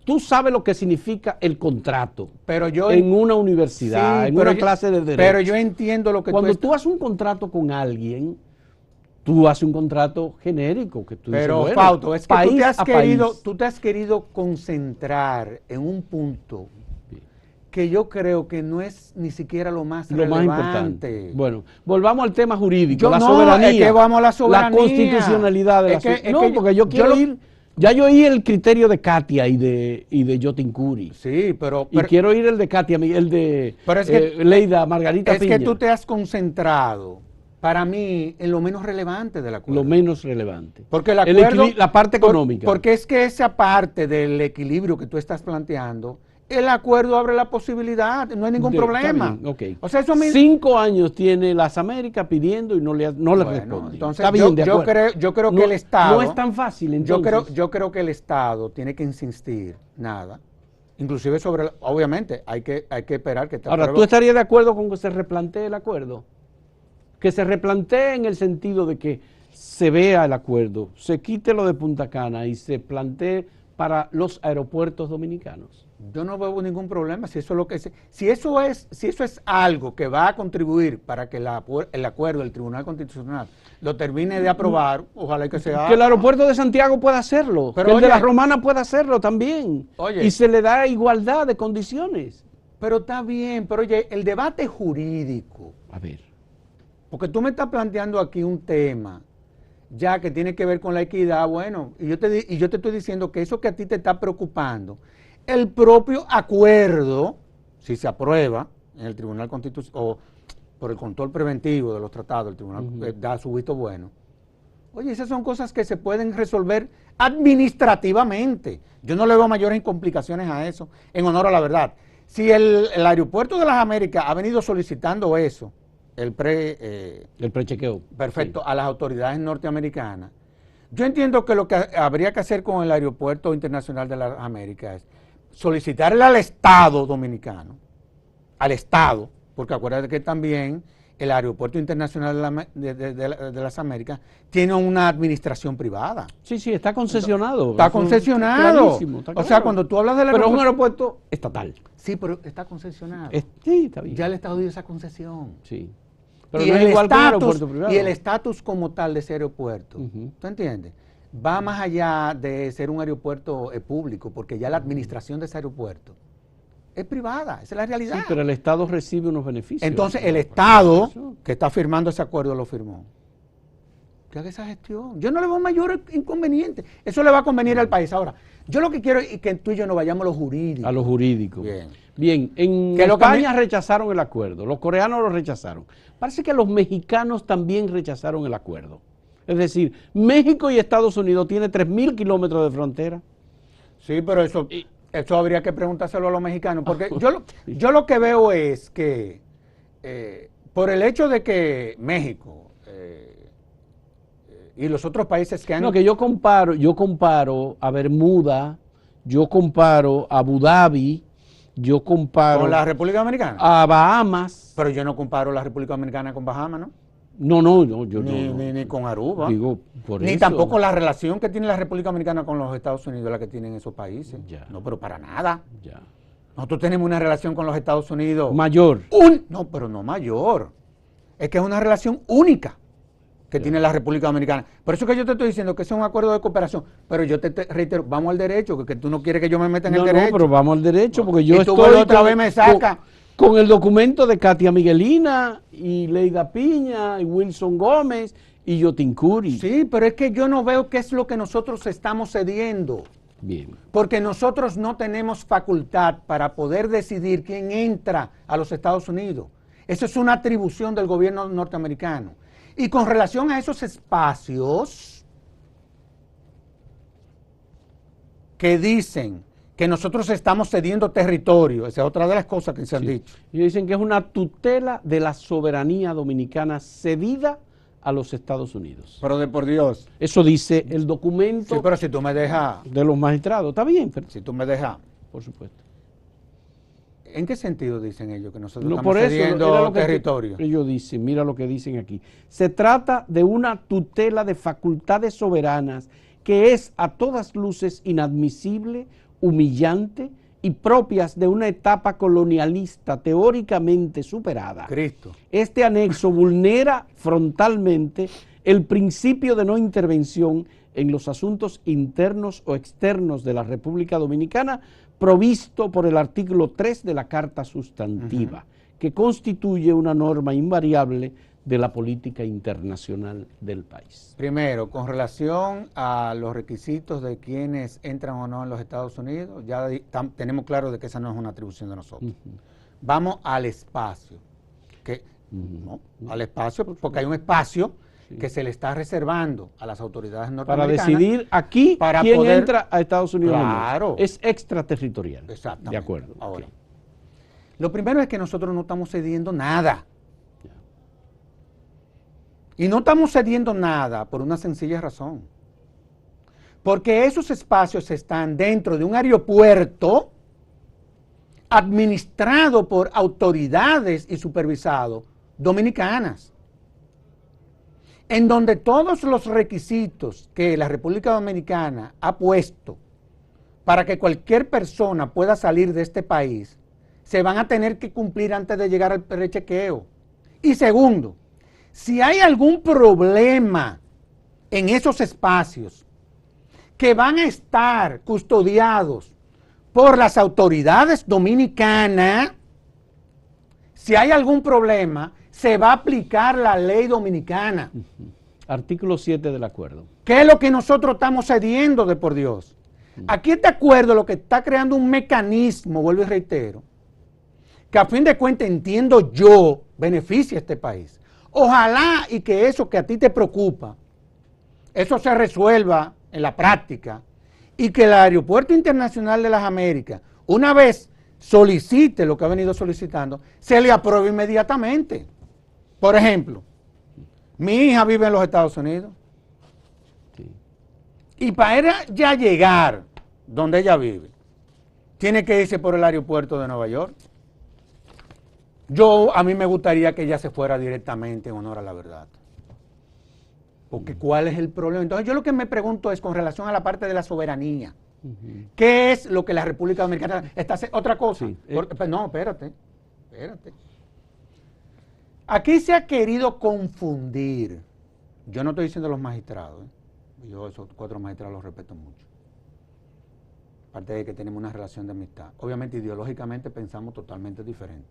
[SPEAKER 1] tú sabes lo que significa el contrato en una universidad, en una clase de derecho.
[SPEAKER 2] Pero yo entiendo lo que
[SPEAKER 1] cuando tú haces un contrato con alguien, tú haces un contrato genérico que tú dices,
[SPEAKER 2] pero
[SPEAKER 1] bueno,
[SPEAKER 2] Fausto, es que tú te has querido concentrar en un punto que yo creo que no es ni siquiera lo más importante.
[SPEAKER 1] Bueno, volvamos al tema jurídico, la soberanía.
[SPEAKER 2] Es que vamos a la soberanía.
[SPEAKER 1] La constitucionalidad de la soberanía. Porque yo quiero ir... Ya yo oí el criterio de Katia y de Yotin Curi.
[SPEAKER 2] Sí, pero...
[SPEAKER 1] Y quiero ir el de Katia, el de Leida Margarita Piña.
[SPEAKER 2] Es que tú te has concentrado, para mí, en lo menos relevante del acuerdo.
[SPEAKER 1] Lo menos relevante.
[SPEAKER 2] Porque el acuerdo...
[SPEAKER 1] la parte económica.
[SPEAKER 2] Porque es que esa parte del equilibrio que tú estás planteando, el acuerdo abre la posibilidad, no hay ningún problema.
[SPEAKER 1] Okay.
[SPEAKER 2] O sea, eso
[SPEAKER 1] 5 años tiene las Américas pidiendo y no le responden.
[SPEAKER 2] Entonces, yo creo que el Estado...
[SPEAKER 1] No es tan fácil, entonces.
[SPEAKER 2] Yo creo que el Estado tiene que insistir, inclusive sobre... Obviamente, hay que esperar que...
[SPEAKER 1] Ahora, ¿tú estarías de acuerdo con que se replantee el acuerdo? que se replantee en el sentido de que se vea el acuerdo, se quite lo de Punta Cana y se plantee para los aeropuertos dominicanos.
[SPEAKER 2] Yo no veo ningún problema si eso es lo que si eso es algo que va a contribuir para que el acuerdo del Tribunal Constitucional lo termine de aprobar, ojalá que sea.
[SPEAKER 1] Que el aeropuerto de Santiago pueda hacerlo,
[SPEAKER 2] pero
[SPEAKER 1] que el
[SPEAKER 2] oye,
[SPEAKER 1] de la Romana pueda hacerlo también.
[SPEAKER 2] Oye,
[SPEAKER 1] y se le da igualdad de condiciones.
[SPEAKER 2] Pero está bien, pero oye, el debate jurídico.
[SPEAKER 1] A ver.
[SPEAKER 2] Porque tú me estás planteando aquí un tema ya que tiene que ver con la equidad, bueno, y yo te estoy diciendo que eso que a ti te está preocupando, el propio acuerdo, si se aprueba en el Tribunal Constitucional o por el control preventivo de los tratados, el Tribunal da su visto bueno. Oye, esas son cosas que se pueden resolver administrativamente. Yo no le veo mayores complicaciones a eso, en honor a la verdad. Si el Aeropuerto de las Américas ha venido solicitando eso, el
[SPEAKER 1] prechequeo.
[SPEAKER 2] Perfecto,
[SPEAKER 1] sí,
[SPEAKER 2] a las autoridades norteamericanas. Yo entiendo que lo que habría que hacer con el Aeropuerto Internacional de las Américas es solicitarle al Estado dominicano, al Estado, porque acuérdate que también el Aeropuerto Internacional de las Américas tiene una administración privada.
[SPEAKER 1] Sí, sí, está concesionado.
[SPEAKER 2] Está concesionado.
[SPEAKER 1] Está
[SPEAKER 2] o sea, cuando tú hablas del
[SPEAKER 1] aeropuerto... Pero es un
[SPEAKER 2] aeropuerto
[SPEAKER 1] estatal.
[SPEAKER 2] Sí, pero está concesionado.
[SPEAKER 1] Sí, está bien.
[SPEAKER 2] Ya el Estado dio esa concesión.
[SPEAKER 1] Sí. Pero
[SPEAKER 2] Y
[SPEAKER 1] no es
[SPEAKER 2] el
[SPEAKER 1] igual que un
[SPEAKER 2] estatus,
[SPEAKER 1] aeropuerto privado.
[SPEAKER 2] y el estatus como tal de ese aeropuerto, ¿tú entiendes? Va más allá de ser un aeropuerto público, porque ya la administración de ese aeropuerto es privada, esa es la realidad.
[SPEAKER 1] Sí, pero el Estado recibe unos beneficios.
[SPEAKER 2] Entonces el Estado que está firmando ese acuerdo lo firmó. Que haga esa gestión. Yo no le veo mayor inconveniente. Eso le va a convenir al país. Ahora, yo lo que quiero es que tú y yo nos vayamos a lo jurídico.
[SPEAKER 1] A lo jurídico.
[SPEAKER 2] Bien.
[SPEAKER 1] Bien, en España rechazaron el acuerdo, los coreanos lo rechazaron. Parece que los mexicanos también rechazaron el acuerdo. Es decir, México y Estados Unidos tienen 3.000 kilómetros de frontera.
[SPEAKER 2] Sí, pero eso habría que preguntárselo a los mexicanos, porque yo lo que veo es que por el hecho de que México y los otros países que han...
[SPEAKER 1] No, que yo comparo a Bermuda, yo comparo a Abu Dhabi, yo comparo...
[SPEAKER 2] ¿Con la República Dominicana?
[SPEAKER 1] A Bahamas.
[SPEAKER 2] Pero yo no comparo la República Dominicana con Bahamas, ¿no?
[SPEAKER 1] No, yo
[SPEAKER 2] ni con Aruba.
[SPEAKER 1] Digo, por
[SPEAKER 2] ni
[SPEAKER 1] eso.
[SPEAKER 2] tampoco la relación que tiene la República Dominicana con los Estados Unidos, la que tienen esos países.
[SPEAKER 1] Ya.
[SPEAKER 2] No, pero para nada.
[SPEAKER 1] Ya.
[SPEAKER 2] Nosotros tenemos una relación con los Estados Unidos.
[SPEAKER 1] Mayor.
[SPEAKER 2] No, pero no mayor. Es que es una relación única que tiene la República Dominicana. Por eso que yo te estoy diciendo que ese es un acuerdo de cooperación. Pero yo te reitero, vamos al derecho, que tú no quieres que yo me meta en el derecho.
[SPEAKER 1] No, pero vamos al derecho, porque yo
[SPEAKER 2] y tú otra vez me saca.
[SPEAKER 1] Con el documento de Katia Miguelina y Leida Piña y Wilson Gómez y Yotin Curi.
[SPEAKER 2] Sí, pero es que yo no veo qué es lo que nosotros estamos cediendo.
[SPEAKER 1] Bien.
[SPEAKER 2] Porque nosotros no tenemos facultad para poder decidir quién entra a los Estados Unidos. Eso es una atribución del gobierno norteamericano. Y con relación a esos espacios que dicen que nosotros estamos cediendo territorio, esa es otra de las cosas que se han dicho.
[SPEAKER 1] Y dicen que es una tutela de la soberanía dominicana cedida a los Estados Unidos.
[SPEAKER 2] Pero de por Dios.
[SPEAKER 1] Eso dice el documento.
[SPEAKER 2] Sí, pero si tú me dejas.
[SPEAKER 1] De los magistrados. Está bien, pero,
[SPEAKER 2] si tú me dejas.
[SPEAKER 1] Por supuesto.
[SPEAKER 2] ¿En qué sentido dicen ellos que nosotros estamos cediendo territorio?
[SPEAKER 1] Ellos dicen, mira lo que dicen aquí. Se trata de una tutela de facultades soberanas que es a todas luces inadmisible, humillante y propias de una etapa colonialista teóricamente superada.
[SPEAKER 2] Cristo.
[SPEAKER 1] Este anexo vulnera frontalmente el principio de no intervención en los asuntos internos o externos de la República Dominicana, provisto por el artículo 3 de la Carta Sustantiva, que constituye una norma invariable de la política internacional del país.
[SPEAKER 2] Primero, con relación a los requisitos de quienes entran o no en los Estados Unidos, ya tenemos claro de que esa no es una atribución de nosotros. Vamos al espacio. No, al espacio, porque hay un espacio que se le está reservando a las autoridades norteamericanas.
[SPEAKER 1] Para decidir aquí quién entra a Estados Unidos.
[SPEAKER 2] Claro.
[SPEAKER 1] O no. Es extraterritorial.
[SPEAKER 2] Exactamente.
[SPEAKER 1] De acuerdo.
[SPEAKER 2] Ahora, lo primero es que nosotros no estamos cediendo nada. Y no estamos cediendo nada por una sencilla razón. Porque esos espacios están dentro de un aeropuerto administrado por autoridades y supervisado dominicanas. en donde todos los requisitos que la República Dominicana ha puesto para que cualquier persona pueda salir de este país, se van a tener que cumplir antes de llegar al prechequeo. Y segundo, si hay algún problema en esos espacios que van a estar custodiados por las autoridades dominicanas, si hay algún problema, se va a aplicar la ley dominicana.
[SPEAKER 1] Artículo 7 del acuerdo.
[SPEAKER 2] ¿Qué es lo que nosotros estamos cediendo de por Dios? Aquí este acuerdo lo que está creando un mecanismo, vuelvo y reitero, que a fin de cuentas entiendo yo, beneficia a este país. Ojalá y que eso que a ti te preocupa, eso se resuelva en la práctica y que el Aeropuerto Internacional de las Américas, una vez solicite lo que ha venido solicitando, se le apruebe inmediatamente. Por ejemplo, mi hija vive en los Estados Unidos.
[SPEAKER 1] Sí.
[SPEAKER 2] Y para ella ya llegar donde ella vive, tiene que irse por el aeropuerto de Nueva York. A mí me gustaría que ella se fuera directamente en honor a la verdad. Porque ¿cuál es el problema? Entonces yo lo que me pregunto es con relación a la parte de la soberanía. ¿Qué es lo que la República Dominicana está haciendo? Otra cosa.
[SPEAKER 1] Sí,
[SPEAKER 2] No, espérate. Aquí se ha querido confundir. Yo no estoy diciendo los magistrados. Yo esos 4 magistrados los respeto mucho. Aparte de que tenemos una relación de amistad. Obviamente ideológicamente pensamos totalmente diferente.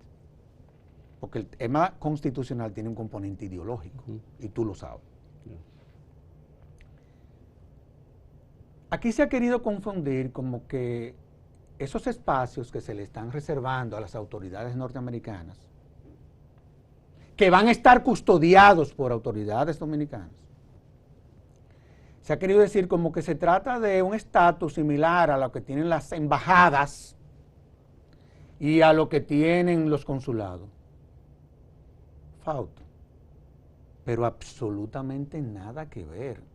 [SPEAKER 2] Porque el tema constitucional tiene un componente ideológico. Y tú lo sabes. Aquí se ha querido confundir como que esos espacios que se le están reservando a las autoridades norteamericanas, que van a estar custodiados por autoridades dominicanas, se ha querido decir como que se trata de un estatus similar a lo que tienen las embajadas y a lo que tienen los consulados. Fausto, pero absolutamente nada que ver.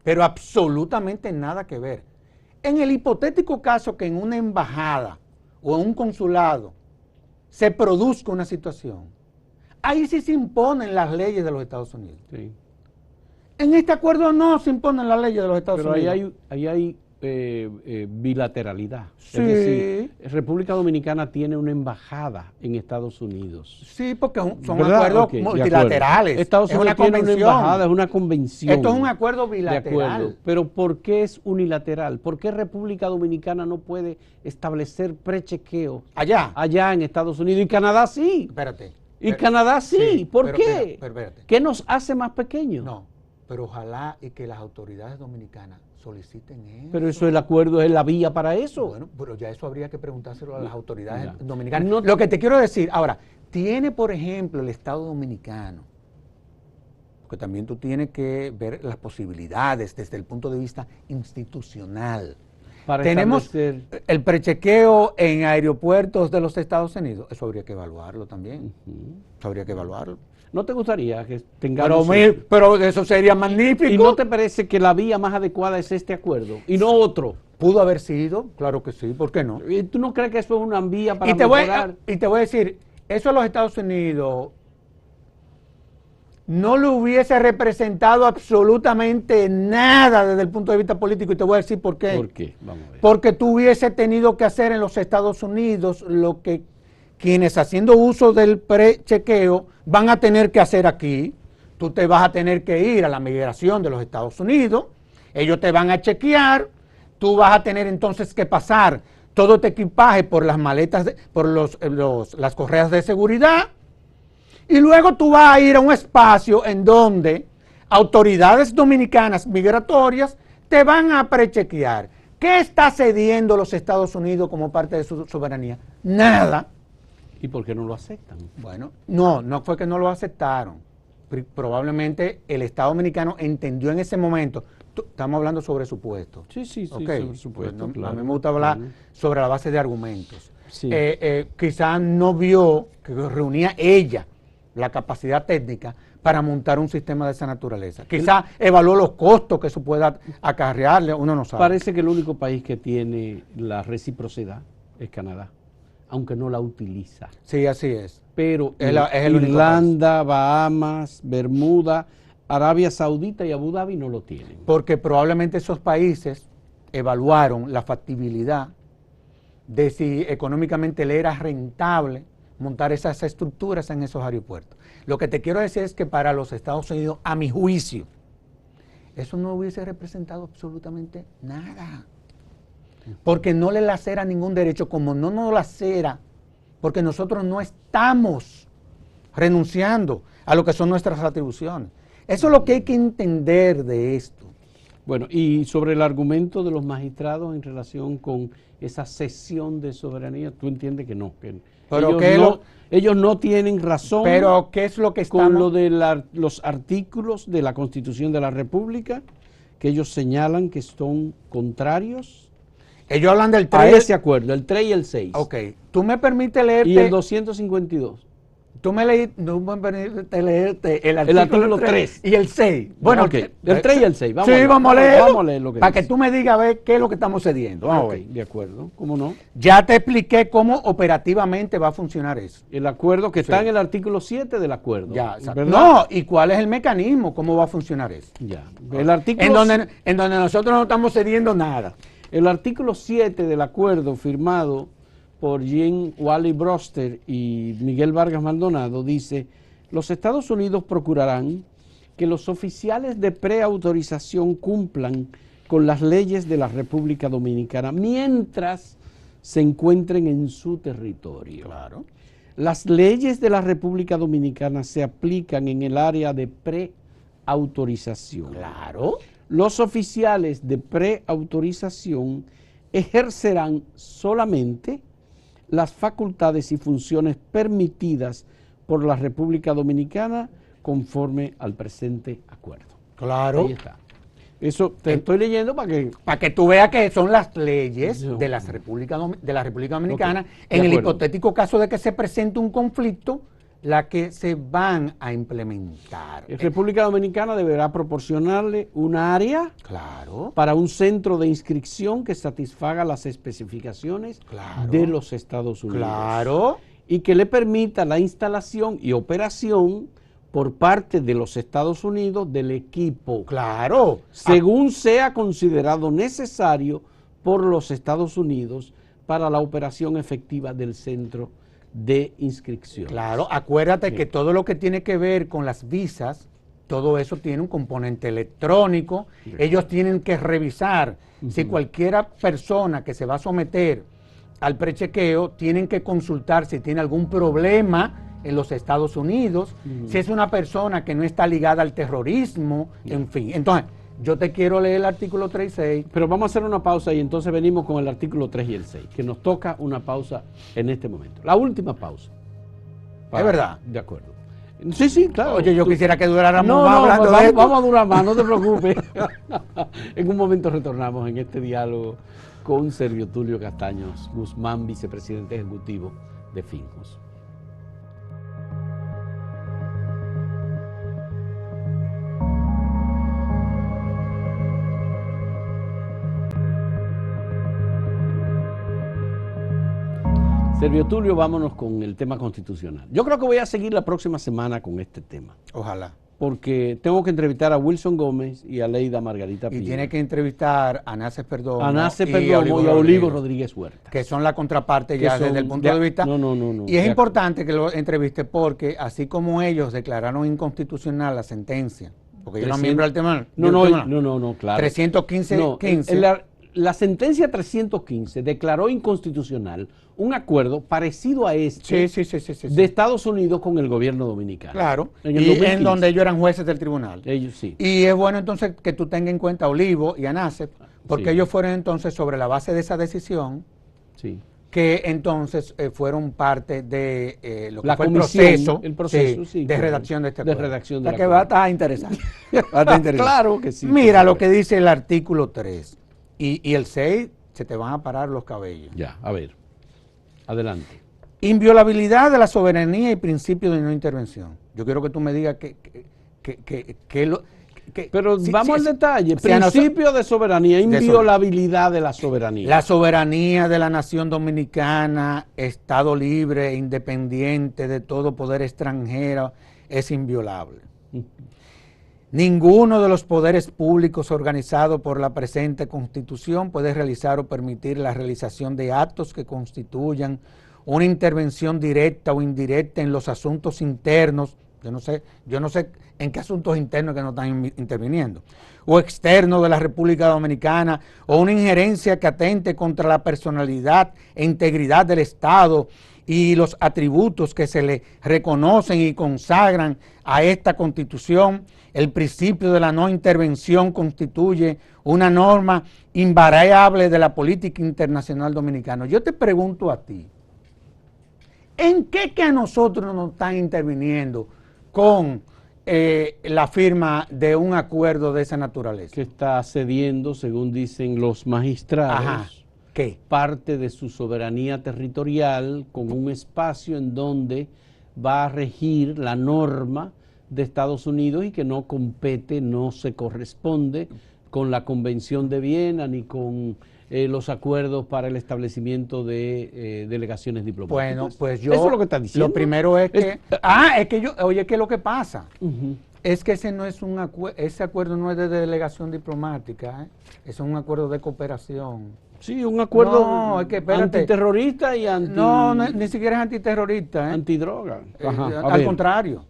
[SPEAKER 2] Pero absolutamente nada que ver. En el hipotético caso que en una embajada o en un consulado se produzca una situación, ahí sí se imponen las leyes de los Estados Unidos.
[SPEAKER 1] Sí.
[SPEAKER 2] En este acuerdo no se imponen las leyes de los Estados
[SPEAKER 1] Pero
[SPEAKER 2] Unidos.
[SPEAKER 1] ahí hay bilateralidad.
[SPEAKER 2] Sí.
[SPEAKER 1] Es decir, República Dominicana tiene una embajada en Estados Unidos.
[SPEAKER 2] Sí, porque son
[SPEAKER 1] ¿verdad?
[SPEAKER 2] acuerdos
[SPEAKER 1] Okay,
[SPEAKER 2] multilaterales.
[SPEAKER 1] Estados Unidos tiene una embajada, es una convención.
[SPEAKER 2] Esto es un acuerdo
[SPEAKER 1] De
[SPEAKER 2] bilateral.
[SPEAKER 1] acuerdo. Pero ¿por qué es unilateral? ¿Por qué República Dominicana no puede establecer prechequeo allá en Estados Unidos? Y Canadá sí.
[SPEAKER 2] Espérate.
[SPEAKER 1] Y Canadá sí. ¿Por qué?
[SPEAKER 2] Pero espérate.
[SPEAKER 1] ¿Qué nos hace más pequeños?
[SPEAKER 2] No, pero ojalá y que las autoridades dominicanas soliciten eso.
[SPEAKER 1] Pero eso, el acuerdo es la vía para eso.
[SPEAKER 2] Bueno, pero ya eso habría que preguntárselo a las autoridades dominicanas.
[SPEAKER 1] No,
[SPEAKER 2] lo que te quiero decir, ahora, tiene por ejemplo el Estado Dominicano, porque también tú tienes que ver las posibilidades desde el punto de vista institucional. Tenemos el prechequeo en aeropuertos de los Estados Unidos, eso habría que evaluarlo también. Eso habría que evaluarlo.
[SPEAKER 1] ¿No te gustaría que tengamos
[SPEAKER 2] pero eso sería magnífico?
[SPEAKER 1] ¿Y no te parece que la vía más adecuada es este acuerdo y no otro?
[SPEAKER 2] ¿Pudo haber sido? Claro que sí, ¿por qué no?
[SPEAKER 1] ¿Y tú no crees que eso es una vía para mejorar?
[SPEAKER 2] Y te voy a decir, eso a los Estados Unidos no le hubiese representado absolutamente nada desde el punto de vista político, y te voy a decir por qué.
[SPEAKER 1] ¿Por qué? Vamos a ver.
[SPEAKER 2] Porque tú hubiese tenido que hacer en los Estados Unidos lo que quienes haciendo uso del prechequeo van a tener que hacer aquí. Tú te vas a tener que ir a la migración de los Estados Unidos, ellos te van a chequear, tú vas a tener entonces que pasar todo este equipaje por las maletas, por las correas de seguridad, y luego tú vas a ir a un espacio en donde autoridades dominicanas migratorias te van a prechequear. ¿Qué está cediendo los Estados Unidos como parte de su soberanía? Nada.
[SPEAKER 1] ¿Y por qué no lo aceptan?
[SPEAKER 2] Bueno, no fue que no lo aceptaron. Probablemente el Estado Dominicano entendió en ese momento. Estamos hablando sobre supuestos.
[SPEAKER 1] Sí,
[SPEAKER 2] okay.
[SPEAKER 1] Sobre supuestos.
[SPEAKER 2] Claro. A mí me gusta hablar sobre la base de argumentos.
[SPEAKER 1] Sí.
[SPEAKER 2] Quizás no vio que reunía ella la capacidad técnica para montar un sistema de esa naturaleza. Quizás evaluó los costos que eso pueda acarrearle, uno no sabe.
[SPEAKER 1] Parece que el único país que tiene la reciprocidad es Canadá, aunque no la utiliza.
[SPEAKER 2] Sí, así es.
[SPEAKER 1] Pero
[SPEAKER 2] es el
[SPEAKER 1] Irlanda, Bahamas, Bermuda Arabia Saudita y Abu Dhabi no lo tienen.
[SPEAKER 2] Porque probablemente esos países evaluaron la factibilidad de si económicamente le era rentable montar esas estructuras en esos aeropuertos. Lo que te quiero decir es que para los Estados Unidos, a mi juicio, eso no hubiese representado absolutamente nada. Porque no le lacera ningún derecho, como no nos lacera, porque nosotros no estamos renunciando a lo que son nuestras atribuciones. Eso es lo que hay que entender de esto.
[SPEAKER 1] Bueno, y sobre el argumento de los magistrados en relación con esa cesión de soberanía, tú entiendes que no, que
[SPEAKER 2] Pero
[SPEAKER 1] ellos no tienen razón.
[SPEAKER 2] Pero ¿qué es lo que estamos?
[SPEAKER 1] Con lo de los artículos de la Constitución de la República, que ellos señalan que son contrarios.
[SPEAKER 2] Ellos hablan del 3.
[SPEAKER 1] A ese acuerdo, el 3 y el 6.
[SPEAKER 2] Ok, tú me permites leerte.
[SPEAKER 1] Y el 252.
[SPEAKER 2] Tú me permites leerte el artículo 3 y el 6.
[SPEAKER 1] Bueno, okay. El 3 y el 6.
[SPEAKER 2] Vamos a leerlo. Vamos a leer
[SPEAKER 1] lo que
[SPEAKER 2] para
[SPEAKER 1] dice.
[SPEAKER 2] Que tú me digas a ver qué es lo que estamos cediendo. Vamos
[SPEAKER 1] ok,
[SPEAKER 2] a ver.
[SPEAKER 1] De acuerdo, ¿cómo no?
[SPEAKER 2] Ya te expliqué cómo operativamente va a funcionar eso.
[SPEAKER 1] El acuerdo que está en el artículo 7 del acuerdo.
[SPEAKER 2] Ya, no, ¿y cuál es el mecanismo? ¿Cómo va a funcionar eso?
[SPEAKER 1] Ya. El artículo
[SPEAKER 2] en donde nosotros no estamos cediendo nada.
[SPEAKER 1] El artículo 7 del acuerdo firmado por Jean Wally Broster y Miguel Vargas Maldonado dice: los Estados Unidos procurarán que los oficiales de preautorización cumplan con las leyes de la República Dominicana mientras se encuentren en su territorio.
[SPEAKER 2] Claro.
[SPEAKER 1] Las leyes de la República Dominicana se aplican en el área de preautorización.
[SPEAKER 2] Claro.
[SPEAKER 1] Los oficiales de preautorización ejercerán solamente las facultades y funciones permitidas por la República Dominicana conforme al presente acuerdo.
[SPEAKER 2] Claro.
[SPEAKER 1] Ahí está. Eso te estoy leyendo para que
[SPEAKER 2] tú veas que son las leyes de la República Dominicana, en el hipotético caso de que se presente un conflicto, la que se van a implementar.
[SPEAKER 1] La República Dominicana deberá proporcionarle un área
[SPEAKER 2] claro.
[SPEAKER 1] para un centro de inscripción que satisfaga las especificaciones
[SPEAKER 2] claro.
[SPEAKER 1] de los Estados Unidos.
[SPEAKER 2] Claro.
[SPEAKER 1] Y que le permita la instalación y operación por parte de los Estados Unidos del equipo.
[SPEAKER 2] Claro.
[SPEAKER 1] Según sea considerado necesario por los Estados Unidos para la operación efectiva del centro de inscripción.
[SPEAKER 2] Claro, acuérdate que todo lo que tiene que ver con las visas, todo eso tiene un componente electrónico. Ellos tienen que revisar si cualquiera persona que se va a someter al prechequeo, tienen que consultar si tiene algún problema en los Estados Unidos, si es una persona que no está ligada al terrorismo, en fin. Entonces, yo te quiero leer el artículo 3 y 6.
[SPEAKER 1] Pero vamos a hacer una pausa y entonces venimos con el artículo 3 y el 6, que nos toca una pausa en este momento. La última pausa.
[SPEAKER 2] ¿Es verdad?
[SPEAKER 1] De acuerdo. Sí, sí, claro.
[SPEAKER 2] Oye, yo quisiera que duráramos
[SPEAKER 1] más
[SPEAKER 2] hablando de esto.
[SPEAKER 1] Vamos a durar más, no te preocupes. En un momento retornamos en este diálogo con Servio Tulio Castaños Guzmán, vicepresidente ejecutivo de Finjos. Servio Tulio, vámonos con el tema constitucional. Yo creo que voy a seguir la próxima semana con este tema.
[SPEAKER 2] Ojalá.
[SPEAKER 1] Porque tengo que entrevistar a Wilson Gómez y a Leida Margarita Pino.
[SPEAKER 2] Y tiene que entrevistar a Nace Perdomo,
[SPEAKER 1] y a Olivo Rodríguez Huerta.
[SPEAKER 2] Que son la contraparte ya desde el punto de vista.
[SPEAKER 1] No.
[SPEAKER 2] Y es importante que lo entreviste porque así como ellos declararon inconstitucional la sentencia, porque yo no miembro del tema.
[SPEAKER 1] No, claro.
[SPEAKER 2] 315.
[SPEAKER 1] La sentencia 315 declaró inconstitucional un acuerdo parecido a este de Estados Unidos con el gobierno dominicano.
[SPEAKER 2] Claro, en donde ellos eran jueces del tribunal.
[SPEAKER 1] Ellos sí.
[SPEAKER 2] Y es bueno entonces que tú tengas en cuenta a Olivo y a NACEP, porque ellos fueron entonces sobre la base de esa decisión, que entonces fueron parte de lo que fue el proceso de redacción de este acuerdo.
[SPEAKER 1] O
[SPEAKER 2] sea que va a estar interesante.
[SPEAKER 1] Claro que sí.
[SPEAKER 2] Mira lo que dice el artículo 3 y el 6, se te van a parar los cabellos.
[SPEAKER 1] Ya, a ver. Adelante.
[SPEAKER 2] Inviolabilidad de la soberanía y principio de no intervención. Yo quiero que tú me digas
[SPEAKER 1] pero vamos al detalle. Principio de soberanía, inviolabilidad de la soberanía.
[SPEAKER 2] La soberanía de la nación dominicana, Estado libre e independiente de todo poder extranjero, es inviolable. Ninguno de los poderes públicos organizados por la presente Constitución puede realizar o permitir la realización de actos que constituyan una intervención directa o indirecta en los asuntos internos. Yo no sé en qué asuntos internos que no están interviniendo, o externos de la República Dominicana, o una injerencia que atente contra la personalidad e integridad del Estado y los atributos que se le reconocen y consagran a esta Constitución. El principio de la no intervención constituye una norma invariable de la política internacional dominicana. Yo te pregunto a ti, ¿en qué que a nosotros nos están interviniendo con la firma de un acuerdo de esa naturaleza?
[SPEAKER 1] Que está cediendo, según dicen los magistrados,
[SPEAKER 2] Ajá. ¿Qué?
[SPEAKER 1] parte de su soberanía territorial con un espacio en donde va a regir la norma de Estados Unidos y que no compete, no se corresponde con la Convención de Viena ni con los acuerdos para el establecimiento de delegaciones diplomáticas.
[SPEAKER 2] Bueno, pues yo...
[SPEAKER 1] Eso es lo que está diciendo.
[SPEAKER 2] Lo primero es que... Oye, ¿qué es lo que pasa? Es que ese no es ese acuerdo no es de delegación diplomática, es un acuerdo de cooperación.
[SPEAKER 1] Sí, un acuerdo
[SPEAKER 2] no, es que,
[SPEAKER 1] antiterrorista y
[SPEAKER 2] No, ni siquiera es antiterrorista.
[SPEAKER 1] Antidroga.
[SPEAKER 2] Al contrario.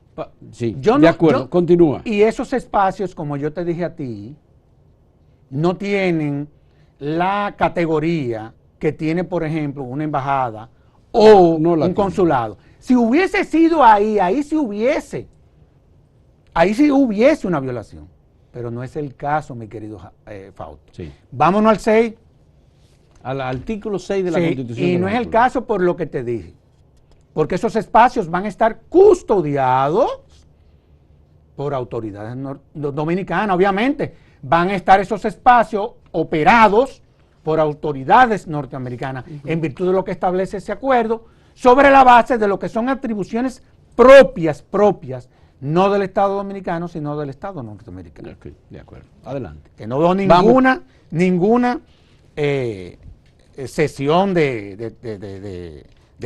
[SPEAKER 1] Sí, de acuerdo, continúa.
[SPEAKER 2] Y esos espacios, como yo te dije a ti, no tienen la categoría que tiene, por ejemplo, una embajada o un consulado. Si hubiese sido ahí sí hubiese una violación. Pero no es el caso, mi querido Fausto.
[SPEAKER 1] Sí.
[SPEAKER 2] Vámonos al 6.
[SPEAKER 1] Al artículo 6 de la Constitución.
[SPEAKER 2] Y no es el caso por lo que te dije. Porque esos espacios van a estar custodiados por autoridades dominicanas, obviamente. Van a estar esos espacios operados por autoridades norteamericanas en virtud de lo que establece ese acuerdo, sobre la base de lo que son atribuciones propias, no del Estado dominicano, sino del Estado norteamericano.
[SPEAKER 1] Okay, de acuerdo, adelante.
[SPEAKER 2] Que no veo ninguna cesión de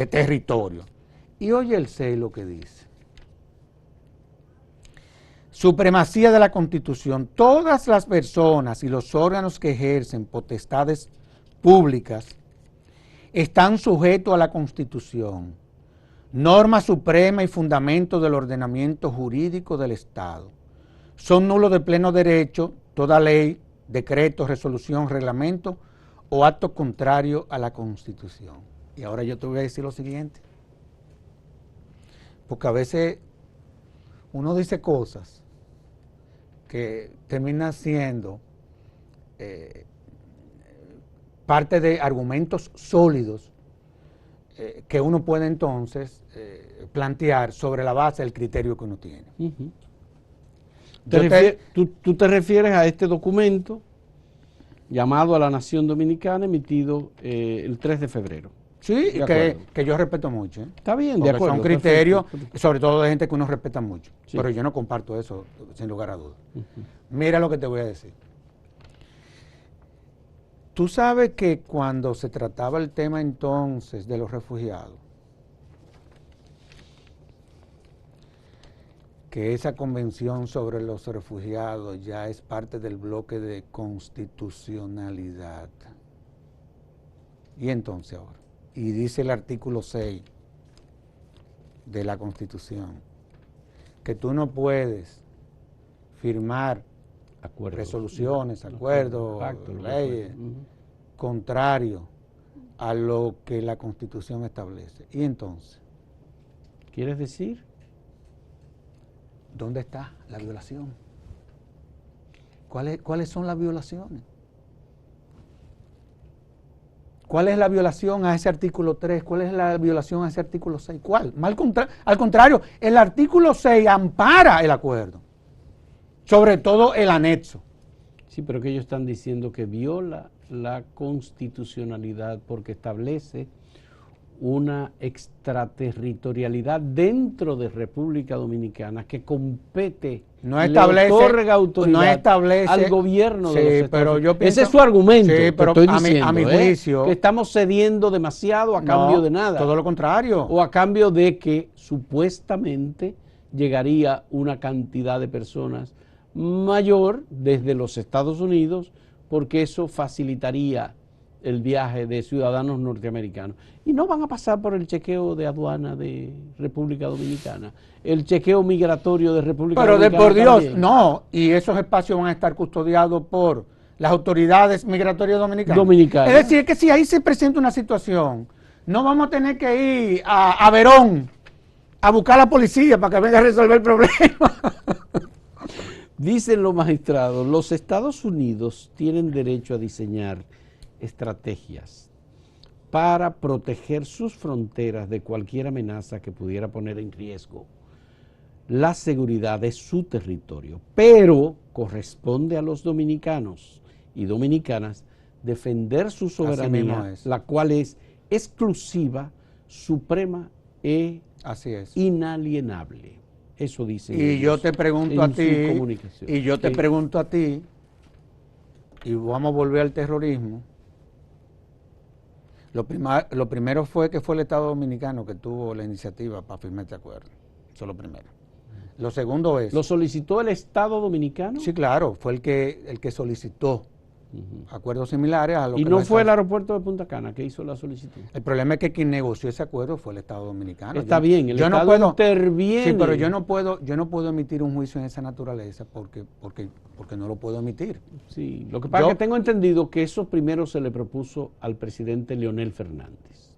[SPEAKER 2] territorio. Y oye el 6 lo que dice. Supremacía de la Constitución. Todas las personas y los órganos que ejercen potestades públicas están sujetos a la Constitución, norma suprema y fundamento del ordenamiento jurídico del Estado. Son nulos de pleno derecho toda ley, decreto, resolución, reglamento o acto contrario a la Constitución. Y ahora yo te voy a decir lo siguiente, porque a veces uno dice cosas que terminan siendo parte de argumentos sólidos que uno puede entonces plantear sobre la base del criterio que uno tiene.
[SPEAKER 1] ¿Tú te refieres a este documento llamado a la Nación Dominicana, emitido el 3 de febrero?
[SPEAKER 2] Sí, que yo respeto mucho.
[SPEAKER 1] Está bien, de acuerdo.
[SPEAKER 2] Son criterios, sobre todo de gente que uno respeta mucho.
[SPEAKER 1] Sí.
[SPEAKER 2] Pero yo no comparto eso, sin lugar a dudas. Mira lo que te voy a decir. Tú sabes que cuando se trataba el tema entonces de los refugiados, que esa convención sobre los refugiados ya es parte del bloque de constitucionalidad. Y entonces ahora, y dice el artículo 6 de la Constitución, que tú no puedes firmar resoluciones, acuerdos, leyes, contrario a lo que la Constitución establece. Y entonces,
[SPEAKER 1] ¿quieres decir?
[SPEAKER 2] ¿Dónde está la violación? ¿Cuáles son las violaciones? ¿Cuál es la violación a ese artículo 3? ¿Cuál es la violación a ese artículo 6? ¿Cuál? Al contrario, el artículo 6 ampara el acuerdo, sobre todo el anexo.
[SPEAKER 1] Sí, pero que ellos están diciendo que viola la constitucionalidad porque establece una extraterritorialidad dentro de República Dominicana que compete, le otorga autoridad al gobierno de los Estados Unidos. Ese es su argumento,
[SPEAKER 2] sí, pero
[SPEAKER 1] estoy diciendo,
[SPEAKER 2] a mi juicio,
[SPEAKER 1] que estamos cediendo demasiado a cambio de nada.
[SPEAKER 2] Todo lo contrario.
[SPEAKER 1] O a cambio de que supuestamente llegaría una cantidad de personas mayor desde los Estados Unidos, porque eso facilitaría el viaje de ciudadanos norteamericanos. Y no van a pasar por el chequeo de aduana de República Dominicana, el chequeo migratorio de República Dominicana.
[SPEAKER 2] Pero por Dios,
[SPEAKER 1] también.
[SPEAKER 2] no, y esos espacios van a estar custodiados por las autoridades migratorias dominicanas. Es decir, que si ahí se presenta una situación, no vamos a tener que ir a Verón a buscar a la policía para que venga a resolver el problema.
[SPEAKER 1] Dicen los magistrados, los Estados Unidos tienen derecho a diseñar estrategias para proteger sus fronteras de cualquier amenaza que pudiera poner en riesgo la seguridad de su territorio, pero corresponde a los dominicanos y dominicanas defender su soberanía, la cual es exclusiva, suprema e inalienable. Eso dice.
[SPEAKER 2] Y yo te pregunto a ti, y vamos a volver al terrorismo. Lo primero fue que fue el Estado Dominicano que tuvo la iniciativa para firmar este acuerdo. Eso es lo primero. Lo segundo es...
[SPEAKER 1] ¿Lo solicitó el Estado Dominicano?
[SPEAKER 2] Sí, claro, fue el que solicitó acuerdos similares a lo que...
[SPEAKER 1] ¿Y no fue el aeropuerto de Punta Cana que hizo la solicitud?
[SPEAKER 2] El problema es que quien negoció ese acuerdo fue el Estado Dominicano.
[SPEAKER 1] Está bien, el Estado interviene.
[SPEAKER 2] Sí, pero yo no puedo emitir un juicio en esa naturaleza porque no lo puedo emitir.
[SPEAKER 1] Sí, lo que pasa es que tengo entendido que eso primero se le propuso al presidente Leonel Fernández.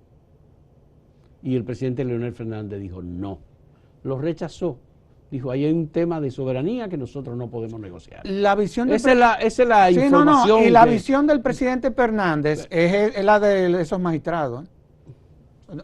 [SPEAKER 1] Y el presidente Leonel Fernández dijo no, lo rechazó. Dijo, ahí hay un tema de soberanía que nosotros no podemos negociar.
[SPEAKER 2] La visión del
[SPEAKER 1] esa es la información.
[SPEAKER 2] Y la visión del presidente Fernández es la de esos magistrados.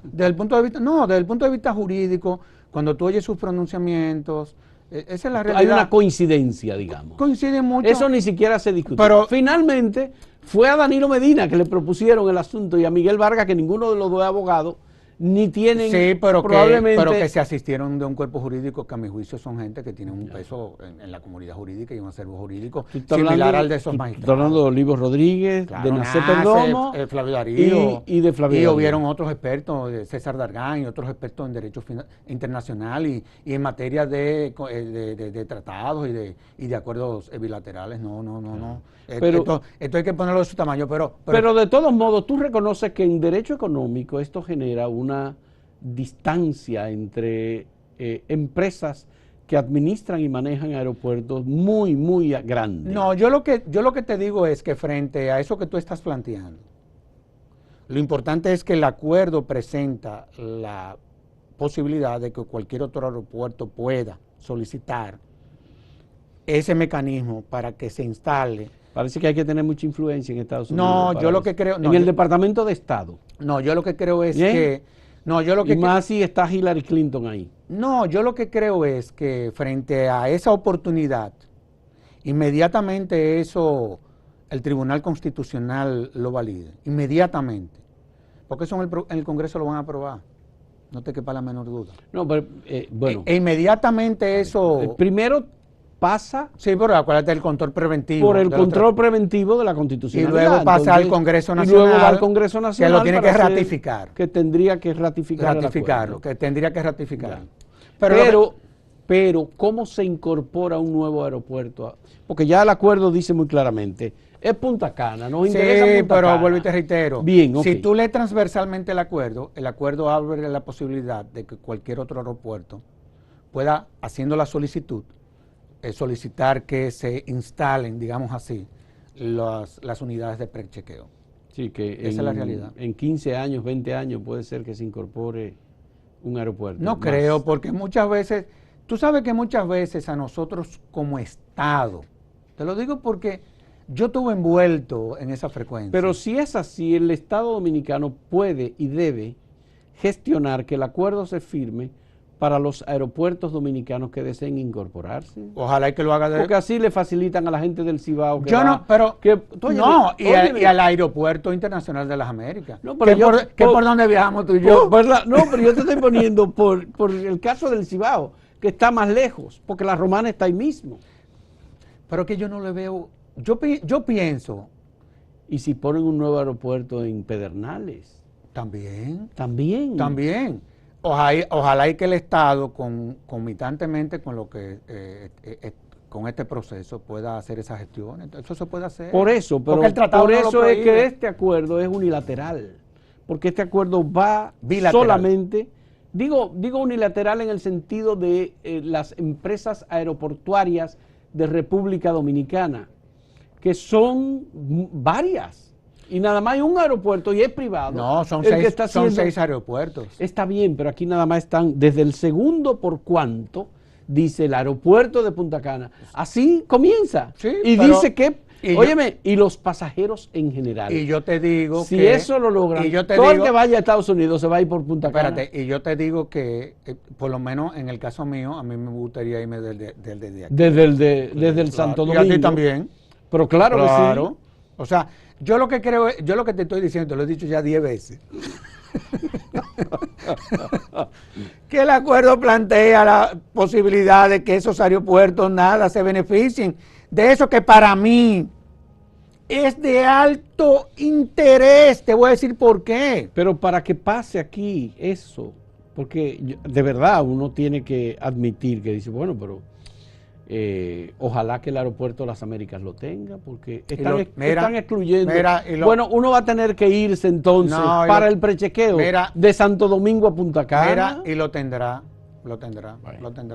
[SPEAKER 2] Desde el punto de vista jurídico, cuando tú oyes sus pronunciamientos, esa es la realidad.
[SPEAKER 1] Hay una coincidencia, digamos.
[SPEAKER 2] Coincide mucho.
[SPEAKER 1] Eso ni siquiera se discutió. Pero finalmente fue a Danilo Medina que le propusieron el asunto y a Miguel Vargas, que ninguno de los dos es abogado, ni tienen probablemente...
[SPEAKER 2] pero que se asistieron de un cuerpo jurídico que a mi juicio son gente que tiene un peso en la comunidad jurídica y un acervo jurídico similar al de esos magistrados.
[SPEAKER 1] Estoy hablando de Olivos Rodríguez, de Nacé Perdomo,
[SPEAKER 2] Flavio Darío,
[SPEAKER 1] y de Flavio Darío.
[SPEAKER 2] Y hubieron otros expertos, César Dargán y otros expertos en derecho internacional y en materia de tratados y de acuerdos bilaterales. No. Esto hay que ponerlo de su tamaño,
[SPEAKER 1] pero de todos modos, tú reconoces que en derecho económico esto genera una distancia entre empresas que administran y manejan aeropuertos muy, muy grande.
[SPEAKER 2] No, yo lo que te digo es que frente a eso que tú estás planteando, lo importante es que el acuerdo presenta la posibilidad de que cualquier otro aeropuerto pueda solicitar ese mecanismo para que se instale.
[SPEAKER 1] Parece que hay que tener mucha influencia en Estados Unidos.
[SPEAKER 2] No, yo lo que creo...
[SPEAKER 1] en el Departamento de Estado.
[SPEAKER 2] No, yo lo que creo es que... No, yo lo que
[SPEAKER 1] y más si está Hillary Clinton ahí.
[SPEAKER 2] No, yo lo que creo es que frente a esa oportunidad, inmediatamente eso, el Tribunal Constitucional lo valide. Inmediatamente. Porque eso en el Congreso lo van a aprobar. No te quepa la menor duda.
[SPEAKER 1] No, pero bueno.
[SPEAKER 2] Inmediatamente eso...
[SPEAKER 1] Primero pasa...
[SPEAKER 2] Sí, pero acuérdate del control preventivo.
[SPEAKER 1] Por el control preventivo de la Constitucionalidad.
[SPEAKER 2] Y luego pasa al Congreso Nacional.
[SPEAKER 1] Y luego va al Congreso Nacional.
[SPEAKER 2] Que lo tiene que ratificar.
[SPEAKER 1] Que tendría que
[SPEAKER 2] ratificarlo. Que tendría que ratificarlo.
[SPEAKER 1] Pero, ¿cómo se incorpora un nuevo aeropuerto? Porque ya el acuerdo dice muy claramente, es Punta Cana, nos interesa Punta Cana.
[SPEAKER 2] Pero vuelvo y te reitero.
[SPEAKER 1] Bien, okay.
[SPEAKER 2] Si tú lees transversalmente el acuerdo abre la posibilidad de que cualquier otro aeropuerto pueda, haciendo la solicitud, solicitar que se instalen, digamos así, las unidades de prechequeo.
[SPEAKER 1] Sí, que
[SPEAKER 2] esa es la realidad.
[SPEAKER 1] En 15 años, 20 años puede ser que se incorpore un aeropuerto.
[SPEAKER 2] No creo, porque muchas veces, tú sabes que muchas veces a nosotros como Estado, te lo digo porque yo estuve envuelto en esa frecuencia.
[SPEAKER 1] Pero si es así, el Estado Dominicano puede y debe gestionar que el acuerdo se firme para los aeropuertos dominicanos que deseen incorporarse.
[SPEAKER 2] Ojalá y que lo haga
[SPEAKER 1] porque así le facilitan a la gente del Cibao.
[SPEAKER 2] Y al Aeropuerto Internacional de las Américas.
[SPEAKER 1] No, pero
[SPEAKER 2] por dónde viajamos tú y yo.
[SPEAKER 1] No, pero yo te estoy poniendo por el caso del Cibao, que está más lejos, porque la Romana está ahí mismo.
[SPEAKER 2] Pero que yo no le veo, yo pienso.
[SPEAKER 1] ¿Y si ponen un nuevo aeropuerto en Pedernales?
[SPEAKER 2] También. Ojalá y que el Estado, concomitantemente con lo que con este proceso pueda hacer esa gestión. Entonces, eso se puede hacer.
[SPEAKER 1] Por eso, pero
[SPEAKER 2] porque el tratado
[SPEAKER 1] por
[SPEAKER 2] no lo
[SPEAKER 1] eso es que
[SPEAKER 2] prohíbe.
[SPEAKER 1] este acuerdo es unilateral, porque este acuerdo va
[SPEAKER 2] Bilateral.
[SPEAKER 1] solamente, digo unilateral en el sentido de las empresas aeroportuarias de República Dominicana, que son varias, y nada más hay un aeropuerto y es privado.
[SPEAKER 2] No, son
[SPEAKER 1] el que
[SPEAKER 2] 6
[SPEAKER 1] está haciendo,
[SPEAKER 2] 6 aeropuertos.
[SPEAKER 1] Está bien, pero aquí nada más están desde el segundo por cuanto, dice el aeropuerto de Punta Cana. Así comienza.
[SPEAKER 2] Sí,
[SPEAKER 1] y
[SPEAKER 2] pero-
[SPEAKER 1] dice que,
[SPEAKER 2] y yo-
[SPEAKER 1] óyeme, y los pasajeros en general.
[SPEAKER 2] Y yo te digo
[SPEAKER 1] si
[SPEAKER 2] que...
[SPEAKER 1] eso lo logran,
[SPEAKER 2] y yo te
[SPEAKER 1] todo
[SPEAKER 2] digo,
[SPEAKER 1] el que vaya a Estados Unidos se va a ir por Punta Cana.
[SPEAKER 2] espérate, y yo te digo que, por lo menos en el caso mío, a mí me gustaría irme desde aquí.
[SPEAKER 1] Desde el
[SPEAKER 2] Claro.
[SPEAKER 1] Santo
[SPEAKER 2] Y
[SPEAKER 1] Domingo.
[SPEAKER 2] a ti también.
[SPEAKER 1] Pero claro que sí.
[SPEAKER 2] O sea, yo lo que creo, yo lo que te estoy diciendo, te lo he dicho ya 10 veces. Que el acuerdo plantea la posibilidad de que esos aeropuertos nada se beneficien de eso que para mí es de alto interés. Te voy a decir por qué.
[SPEAKER 1] Pero para que pase aquí eso, porque de verdad uno tiene que admitir que dice, bueno, pero ojalá que el aeropuerto de las Américas lo tenga, porque están excluyendo. Bueno, uno va a tener que irse entonces para el prechequeo de Santo Domingo a Punta Cana.
[SPEAKER 2] Mira, y lo tendrá. Lo tendrá.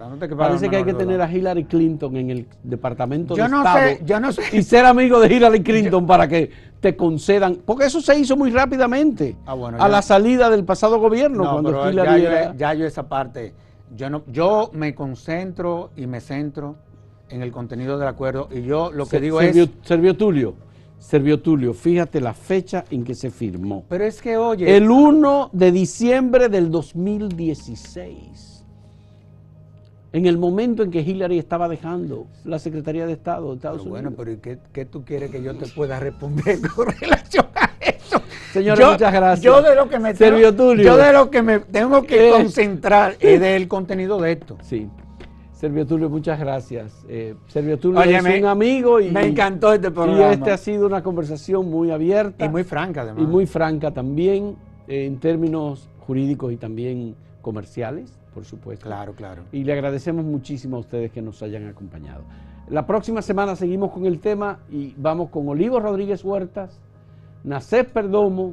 [SPEAKER 2] No te
[SPEAKER 1] Parece que hay que tener a Hillary Clinton en el Departamento de
[SPEAKER 2] Estado. Yo no sé.
[SPEAKER 1] Y ser amigo de Hillary Clinton para que te concedan, porque eso se hizo muy rápidamente a la salida del pasado gobierno, cuando Hillary
[SPEAKER 2] ya yo esa parte, yo me concentro y me centro en el contenido del acuerdo, y yo lo que digo es...
[SPEAKER 1] Servio Tulio, fíjate la fecha en que se firmó.
[SPEAKER 2] Pero es que, oye...
[SPEAKER 1] El 1 de diciembre del 2016. En el momento en que Hillary estaba dejando la Secretaría de Estado de Estados Unidos.
[SPEAKER 2] Bueno, pero ¿y qué tú quieres que yo te pueda responder con relación a eso?
[SPEAKER 1] Señores, muchas gracias.
[SPEAKER 2] Yo de lo que me tengo que concentrar es del contenido de esto.
[SPEAKER 1] Sí. Servio Tulio, muchas gracias. Servio Tulio es un amigo y
[SPEAKER 2] me encantó este programa.
[SPEAKER 1] Y ha sido una conversación muy abierta.
[SPEAKER 2] Y muy franca, además.
[SPEAKER 1] Y muy franca también, en términos jurídicos y también comerciales, por supuesto.
[SPEAKER 2] Claro.
[SPEAKER 1] Y le agradecemos muchísimo a ustedes que nos hayan acompañado. La próxima semana seguimos con el tema y vamos con Olivo Rodríguez Huertas, Nacef Perdomo,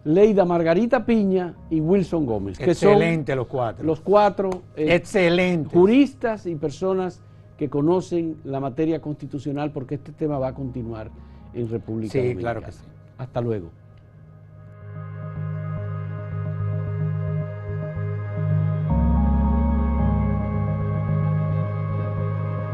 [SPEAKER 1] Leida Margarita Piña y Wilson Gómez.
[SPEAKER 2] Excelente,
[SPEAKER 1] que son
[SPEAKER 2] los cuatro.
[SPEAKER 1] Los cuatro
[SPEAKER 2] excelentes
[SPEAKER 1] juristas y personas que conocen la materia constitucional, porque este tema va a continuar en República Dominicana.
[SPEAKER 2] Sí, claro que sí.
[SPEAKER 1] Hasta luego.